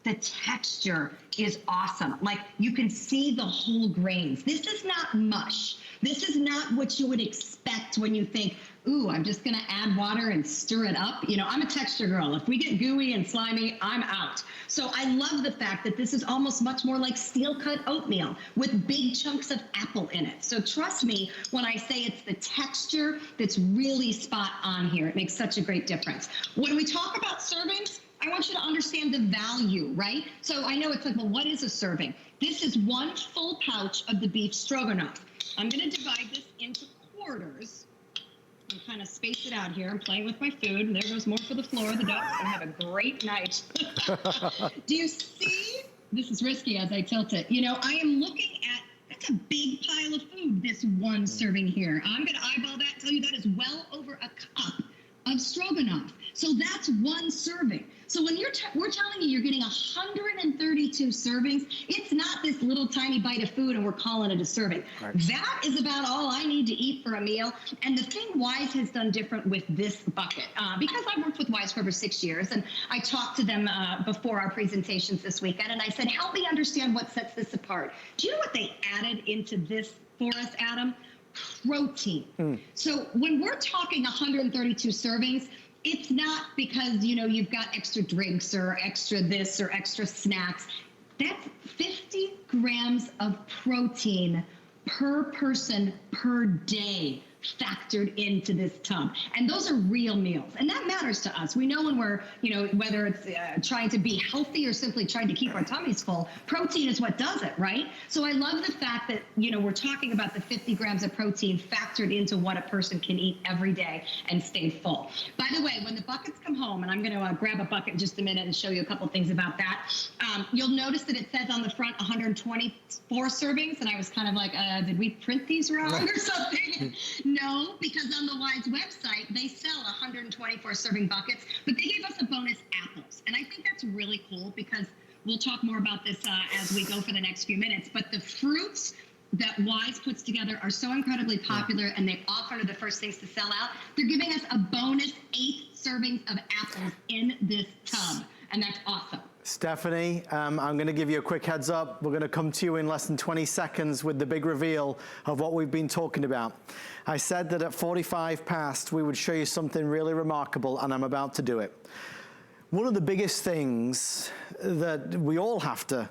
the texture is awesome. Like, you can see the whole grains. This is not mush. This is not what you would expect when you think, ooh, I'm just gonna add water and stir it up. You know, I'm a texture girl. If we get gooey and slimy, I'm out. So I love the fact that this is almost much more like steel-cut oatmeal with big chunks of apple in it. So trust me when I say it's the texture that's really spot on here. It makes such a great difference. When we talk about servings, I want you to understand the value, right? So I know it's like, well, what is a serving? This is 1 full pouch of the beef stroganoff. I'm gonna divide this into quarters and kind of space it out here. I'm playing with my food, and there goes more for the floor. The dog's gonna have a great night. Do you see? This is risky as I tilt it. You know, I am looking at, that's a big pile of food, this 1 serving here. I'm gonna eyeball that, tell you that is well over a cup of stroganoff. So that's one serving. So when we're telling you you're getting 132 servings, it's not this little tiny bite of food and we're calling it a serving. Right. That is about all I need to eat for a meal. And the thing Wise has done different with this bucket, because I worked with Wise for over 6 years, and I talked to them before our presentations this weekend, and I said, help me understand what sets this apart. Do you know what they added into this for us, Adam? Protein. So when we're talking 132 servings, it's not because, you know, you've got extra drinks or extra this or extra snacks. That's 50 grams of protein per person per day factored into this tub. And those are real meals. And that matters to us. We know when we're, you know, whether it's trying to be healthy or simply trying to keep our tummies full, protein is what does it, right? So I love the fact that, you know, we're talking about the 50 grams of protein factored into what a person can eat every day and stay full. By the way, when the buckets come home, and I'm going to grab a bucket in just a minute and show you a couple things about that, you'll notice that it says on the front 124 servings. And I was kind of like, did we print these wrong or something? No, because on the Wise website, they sell 124 serving buckets, but they gave us a bonus apples. And I think that's really cool because we'll talk more about this as we go for the next few minutes. But the fruits that Wise puts together are so incredibly popular, and they often are the first things to sell out. They're giving us a bonus 8 servings of apples in this tub, and that's awesome. Stephanie, I'm going to give you a quick heads up. We're going to come to you in less than 20 seconds with the big reveal of what we've been talking about. I said that at 45 past, we would show you something really remarkable, and I'm about to do it. One of the biggest things that we all have to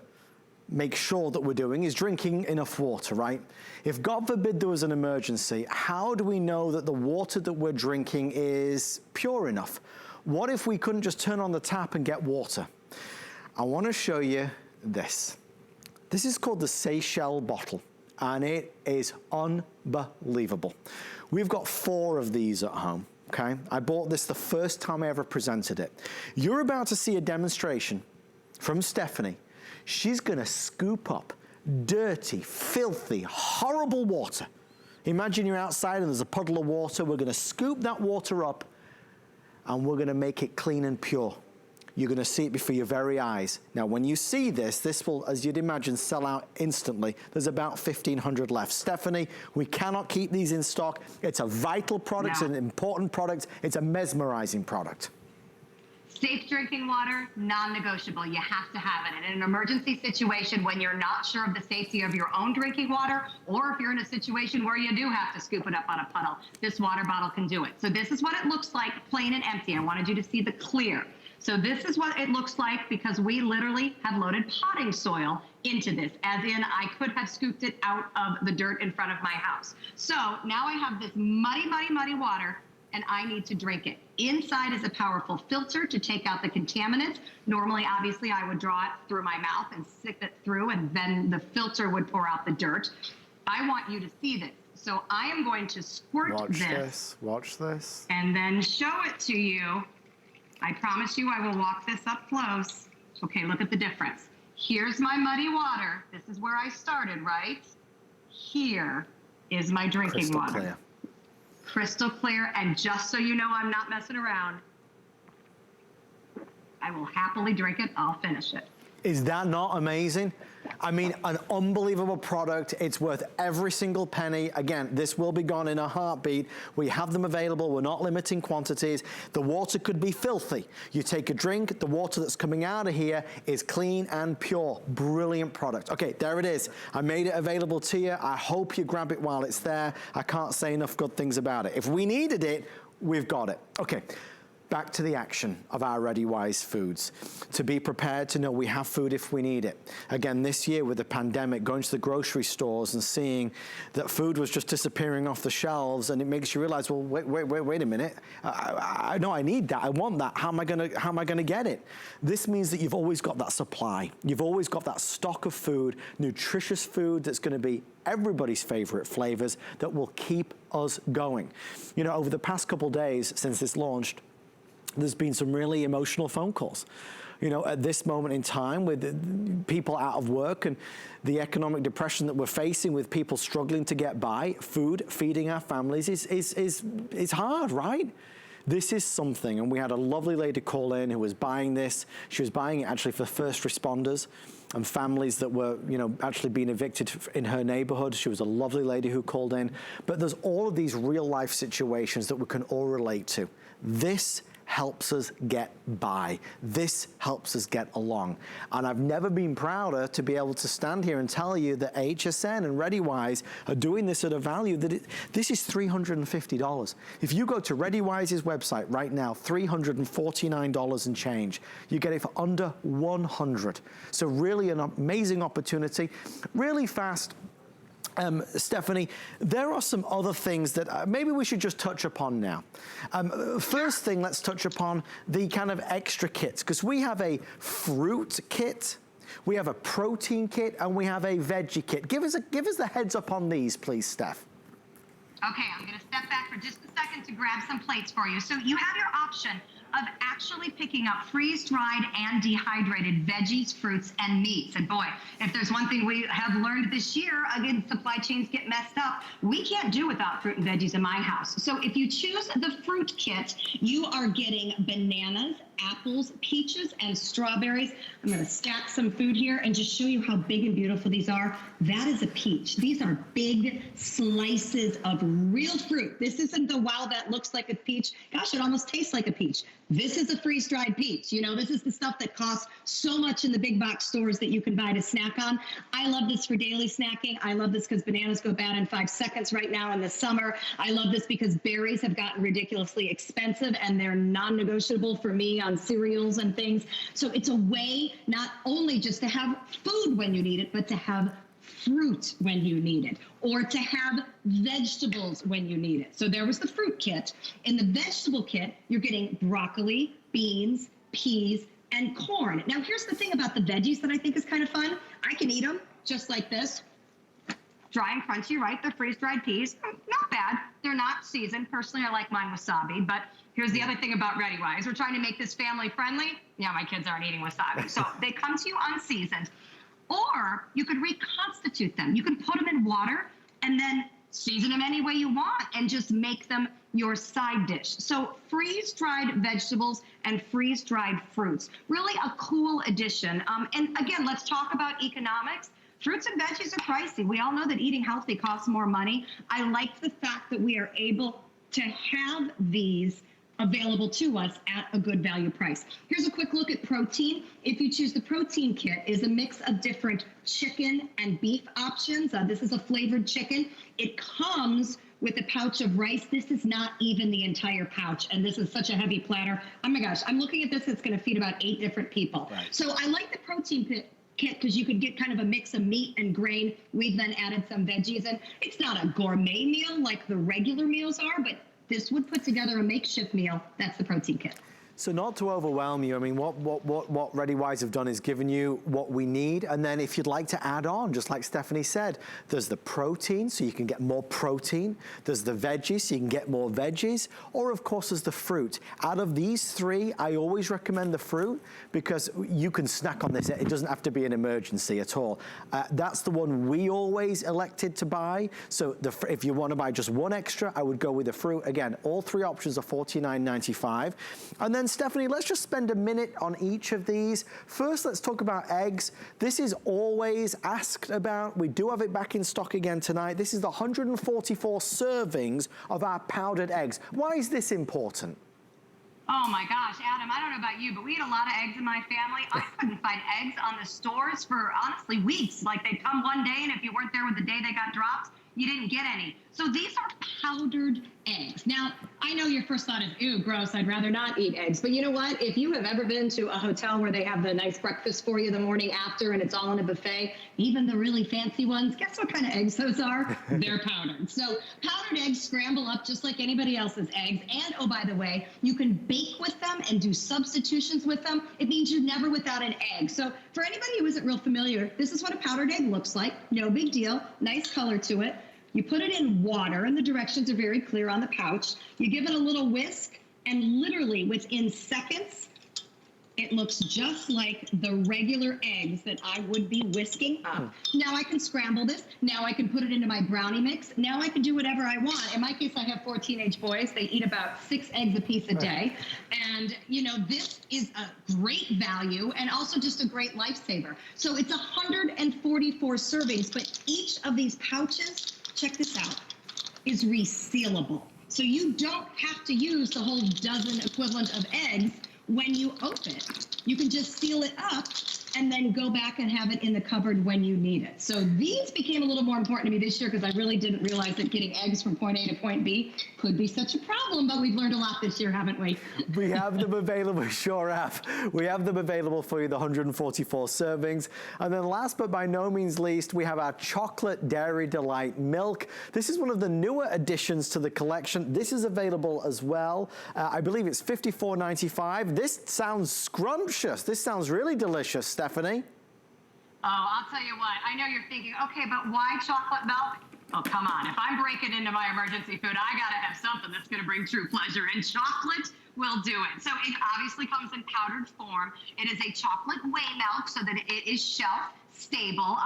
make sure that we're doing is drinking enough water, right? If God forbid there was an emergency, how do we know that the water that we're drinking is pure enough? What if we couldn't just turn on the tap and get water? I want to show you this. This is called the Seychelles Bottle, and it is unbelievable. We've got 4 of these at home, okay? I bought this the first time I ever presented it. You're about to see a demonstration from Stephanie. She's going to scoop up dirty, filthy, horrible water. Imagine you're outside and there's a puddle of water. We're going to scoop that water up, and we're going to make it clean and pure. You're going to see it before your very eyes. Now, when you see this, this will, as you'd imagine, sell out instantly. There's about 1,500 left. Stephanie, we cannot keep these in stock. It's a vital product, it's an important product, it's a mesmerizing product. Safe drinking water, non-negotiable. You have to have it. And in an emergency situation, when you're not sure of the safety of your own drinking water, or if you're in a situation where you do have to scoop it up on a puddle, this water bottle can do it. So this is what it looks like, plain and empty. I wanted you to see the clear. So this is what it looks like, because we literally have loaded potting soil into this, as in I could have scooped it out of the dirt in front of my house. So now I have this muddy, muddy, muddy water, and I need to drink it. Inside is a powerful filter to take out the contaminants. Normally, obviously, I would draw it through my mouth and sip it through, and then the filter would pour out the dirt. I want you to see this. So I am going to squirt Watch this. And then show it to you. I promise you I will walk this up close. Okay, look at the difference. Here's my muddy water. This is where I started, right? Here is my drinking water. Clear. Crystal clear, and just so you know I'm not messing around, I will happily drink it. I'll finish it. Is that not amazing? I mean, an unbelievable product. It's worth every single penny. Again, this will be gone in a heartbeat. We have them available. We're not limiting quantities. The water could be filthy. You take a drink, the water that's coming out of here is clean and pure. Brilliant product. Okay, there it is. I made it available to you. I hope you grab it while it's there. I can't say enough good things about it. If we needed it, we've got it. Okay. Back to the action of our Ready Wise foods. To be prepared to know we have food if we need it. Again, this year with the pandemic, going to the grocery stores and seeing that food was just disappearing off the shelves, and it makes you realize, well, wait a minute. I know I need that. I want that. How am I gonna get it? This means that you've always got that supply. You've always got that stock of food, nutritious food that's gonna be everybody's favorite flavors that will keep us going. You know, over the past couple days since this launched, there's been some really emotional phone calls. You know, at this moment in time, with people out of work and the economic depression that we're facing, with people struggling to get by, food, feeding our families is hard, right? This is something, and we had a lovely lady call in who was buying this. She was buying it actually for first responders and families that were, you know, actually being evicted in her neighborhood. She was a lovely lady who called in. But there's all of these real life situations that we can all relate to. This helps us get by. This helps us get along. And I've never been prouder to be able to stand here and tell you that HSN and ReadyWise are doing this at a value that this is $350. If you go to ReadyWise's website right now, $349 and change, you get it for under $100. So really an amazing opportunity, really fast. Stephanie, there are some other things that maybe we should just touch upon now. First thing, let's touch upon the kind of extra kits, because we have a fruit kit, we have a protein kit, and we have a veggie kit. Give us the heads up on these, please, Steph. Okay, I'm going to step back for just a second to grab some plates for you. So you have your option of actually picking up freeze-dried and dehydrated veggies, fruits, and meats. And boy, if there's one thing we have learned this year, again, supply chains get messed up. We can't do without fruit and veggies in my house. So if you choose the fruit kit, you are getting bananas, apples, peaches, and strawberries. I'm going to stack some food here and just show you how big and beautiful these are. That is a peach. These are big slices of real fruit. This isn't the wow, that looks like a peach. Gosh, it almost tastes like a peach. This is a freeze-dried peach. You know, this is the stuff that costs so much in the big box stores that you can buy to snack on. I love this for daily snacking. I love this because bananas go bad in 5 seconds right now in the summer. I love this because berries have gotten ridiculously expensive and they're non-negotiable for me on cereals and things. So it's a way not only just to have food when you need it, but to have fruit when you need it, or to have vegetables when you need it. So there was the fruit kit. In the vegetable kit, you're getting broccoli, beans, peas, and corn. Now, here's the thing about the veggies that I think is kind of fun. I can eat them just like this. Dry and crunchy, right? The freeze-dried peas, not bad. They're not seasoned. Personally, I like mine wasabi, but here's the other thing about ReadyWise. We're trying to make this family-friendly. Yeah, my kids aren't eating wasabi. So they come to you unseasoned. Or you could reconstitute them. You can put them in water and then season them any way you want and just make them your side dish. So freeze-dried vegetables and freeze-dried fruits, really a cool addition. And again, let's talk about economics. Fruits and veggies are pricey. We all know that eating healthy costs more money. I like the fact that we are able to have these available to us at a good value price. Here's a quick look at protein. If you choose the protein kit, is a mix of different chicken and beef options. This is a flavored chicken. It comes with a pouch of rice. This is not even the entire pouch, and this is such a heavy platter. Oh my gosh, I'm looking at this. It's going to feed about 8 different people. Right. So I like the protein kit because you could get kind of a mix of meat and grain. We've then added some veggies, and it's not a gourmet meal like the regular meals are, but this would put together a makeshift meal. That's the protein kit. So not to overwhelm you, I mean, what ReadyWise have done is given you what we need, and then if you'd like to add on, just like Stephanie said, there's the protein, so you can get more protein. There's the veggies, so you can get more veggies, or of course there's the fruit. Out of these 3, I always recommend the fruit because you can snack on this. It doesn't have to be an emergency at all. That's the one we always elected to buy. So if you want to buy just one extra, I would go with the fruit. Again, all 3 options are $49.95. And then Stephanie, let's just spend a minute on each of these. First, let's talk about eggs. This is always asked about. We do have it back in stock again tonight. This is the 144 servings of our powdered eggs. Why is this important? Oh my gosh, Adam, I don't know about you, but we eat a lot of eggs in my family. I couldn't find eggs on the stores for, honestly, weeks. Like, they'd come one day, and if you weren't there with the day they got dropped, you didn't get any. So these are powdered eggs. Now, I know your first thought is, ew, gross, I'd rather not eat eggs. But you know what? If you have ever been to a hotel where they have the nice breakfast for you the morning after and it's all in a buffet, even the really fancy ones, guess what kind of eggs those are? They're powdered. So powdered eggs scramble up just like anybody else's eggs. And, oh, by the way, you can bake with them and do substitutions with them. It means you're never without an egg. So for anybody who isn't real familiar, this is what a powdered egg looks like. No big deal. Nice color to it. You put it in water, and the directions are very clear on the pouch. You give it a little whisk, and literally within seconds, It looks just like the regular eggs that I would be whisking up. Now I can scramble this. Now I can put it into my brownie mix. Now I can do whatever I want. In my case, I have 4 teenage boys. They eat about 6 eggs a piece a day. And, you know, this is a great value and also just a great lifesaver. So it's 144 servings, but each of these pouches, check this out, is resealable. So you don't have to use the whole dozen equivalent of eggs when you open it. You can just seal it up and then go back and have it in the cupboard when you need it. So these became a little more important to me this year because I really didn't realize that getting eggs from point A to point B could be such a problem, but we've learned a lot this year, haven't we? We have them available, sure have. We have them available for you, the 144 servings. And then last but by no means least, we have our Chocolate Dairy Delight Milk. This is one of the newer additions to the collection. This is available as well. I believe it's $54.95. This sounds scrumptious. This sounds really delicious, Stephanie. Oh, I'll tell you what. I know you're thinking, okay, but why chocolate milk? Oh, come on. If I'm breaking into my emergency food, I got to have something that's going to bring true pleasure, and chocolate will do it. So it obviously comes in powdered form. It is a chocolate whey milk so that it is shelf stable.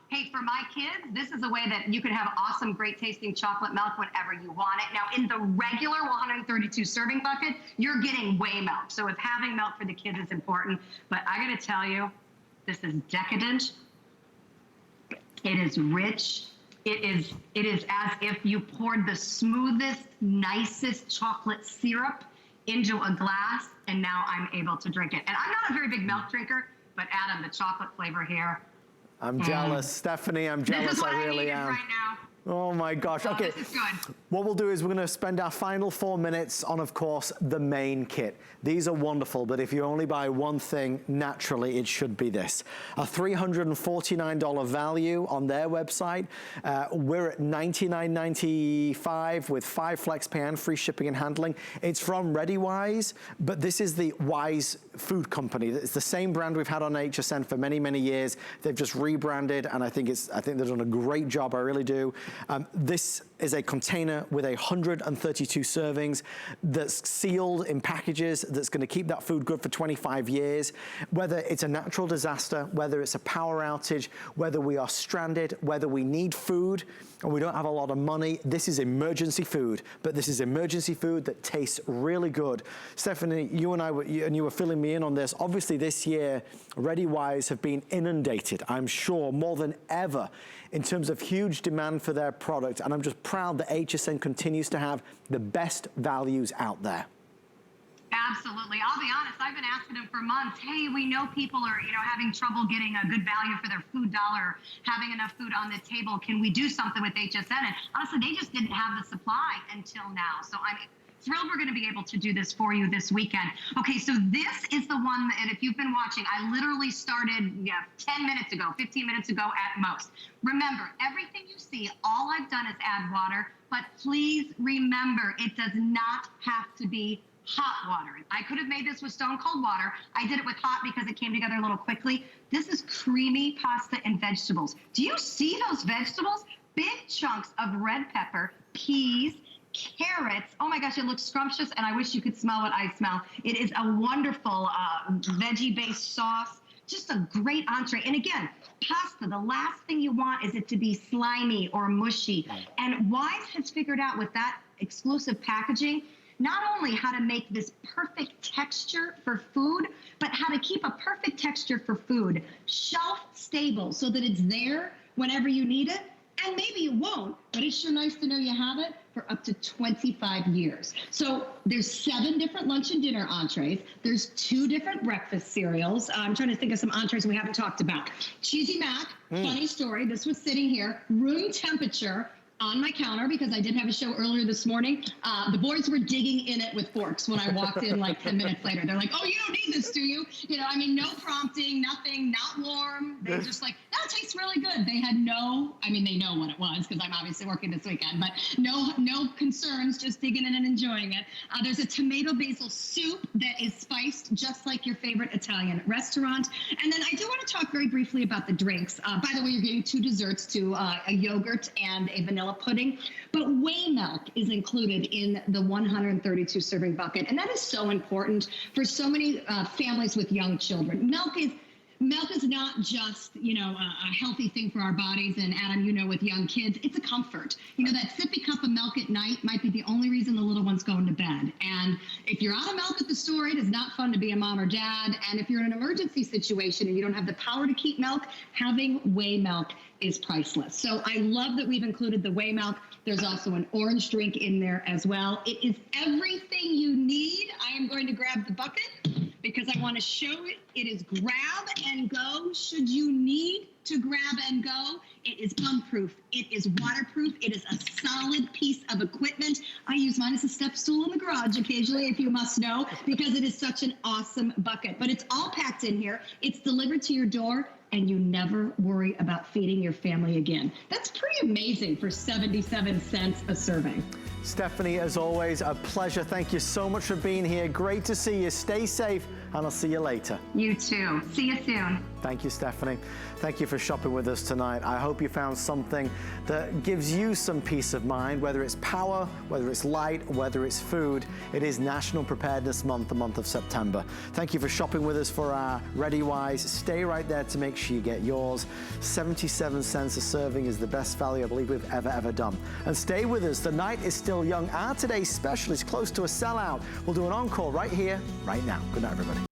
Hey, for my kids, this is a way that you can have awesome, great tasting chocolate milk whenever you want it. Now, in the regular 132 serving bucket, you're getting whey milk. So if having milk for the kids is important, but I got to tell you, this is decadent. It is rich. It is as if you poured the smoothest, nicest chocolate syrup into a glass, and now I'm able to drink it. And I'm not a very big milk drinker, but Adam, the chocolate flavor here. I'm jealous, Stephanie. I'm jealous. This is what I really needed am. right now. Oh my gosh. Okay. This is good. What we'll do is we're going to spend our final 4 minutes on, of course, the main kit. These are wonderful, but if you only buy one thing, naturally, it should be this. A $349 value on their website. We're at $99.95 with 5 FlexPay and free shipping and handling. It's from ReadyWise, but this is the Wise food company. It's the same brand we've had on HSN for many, many years. They've just rebranded, and I think they've done a great job. I really do. This is a container with 132 servings that's sealed in packages that's going to keep that food good for 25 years. Whether it's a natural disaster, whether it's a power outage, whether we are stranded, whether we need food and we don't have a lot of money, this is emergency food, but this is emergency food that tastes really good. Stephanie, you were filling me in on this. Obviously this year, ReadyWise have been inundated, I'm sure, more than ever in terms of huge demand for their product, and I'm just proud that HSN continues to have the best values out there. Absolutely. I'll be honest, I've been asking them for months, hey, we know people are, having trouble getting a good value for their food dollar, having enough food on the table. Can we do something with HSN? And honestly, they just didn't have the supply until now. So I'm thrilled we're going to be able to do this for you this weekend. Okay, so this is the one that, if you've been watching, I literally started 10 minutes ago, 15 minutes ago at most. Remember, everything you see, all I've done is add water, but please remember, it does not have to be hot water. I could have made this with stone cold water. I did it with hot because it came together a little quickly. This is creamy pasta and vegetables. Do you see those vegetables? Big chunks of red pepper, peas, carrots. Oh my gosh, it looks scrumptious, and I wish you could smell what I smell. It is a wonderful veggie-based sauce. Just a great entree. And again, pasta, the last thing you want is it to be slimy or mushy. And Wise has figured out with that exclusive packaging, not only how to make this perfect texture for food, but how to keep a perfect texture for food shelf stable so that it's there whenever you need it. And maybe you won't, but it's sure nice to know you have it for up to 25 years. So there's 7 different lunch and dinner entrees. There's 2 different breakfast cereals. I'm trying to think of some entrees we haven't talked about. Cheesy mac, funny story. This was sitting here, room temperature, on my counter because I did have a show earlier this morning. The boys were digging in it with forks when I walked in like 10 minutes later. They're like, oh, you don't need this, do you? No prompting, nothing, not warm. They're just like, that tastes really good. They had they know what it was because I'm obviously working this weekend, but no concerns, just digging in and enjoying it. There's a tomato basil soup that is spiced just like your favorite Italian restaurant. And then I do want to talk very briefly about the drinks. By the way, you're getting 2 desserts, a yogurt and a vanilla vanilla pudding. But whey milk is included in the 132 serving bucket. And that is so important for so many families with young children. Milk is not just, a healthy thing for our bodies. And Adam, with young kids, it's a comfort. That sippy cup of milk at night might be the only reason the little one's going to bed. And if you're out of milk at the store, it is not fun to be a mom or dad. And if you're in an emergency situation and you don't have the power to keep milk, having whey milk is priceless. So I love that we've included the whey milk. There's also an orange drink in there as well. It is everything you need. I am going to grab the bucket because I want to show it. It is grab and go should you need to grab and go. It is bug-proof. It is waterproof. It is a solid piece of equipment. I use mine as a step stool in the garage occasionally, if you must know, because it is such an awesome bucket. But it's all packed in here. It's delivered to your door, and you never worry about feeding your family again. That's pretty amazing for 77 cents a serving. Stephanie, as always, a pleasure. Thank you so much for being here. Great to see you. Stay safe, and I'll see you later. You too. See you soon. Thank you, Stephanie. Thank you for shopping with us tonight. I hope you found something that gives you some peace of mind, whether it's power, whether it's light, whether it's food. It is National Preparedness Month, the month of September. Thank you for shopping with us for our ReadyWise. Stay right there to make sure you get yours. 77 cents a serving is the best value I believe we've ever done. And stay with us. The night is still young. Our today's special is close to a sellout. We'll do an encore right here, right now. Good night, everybody.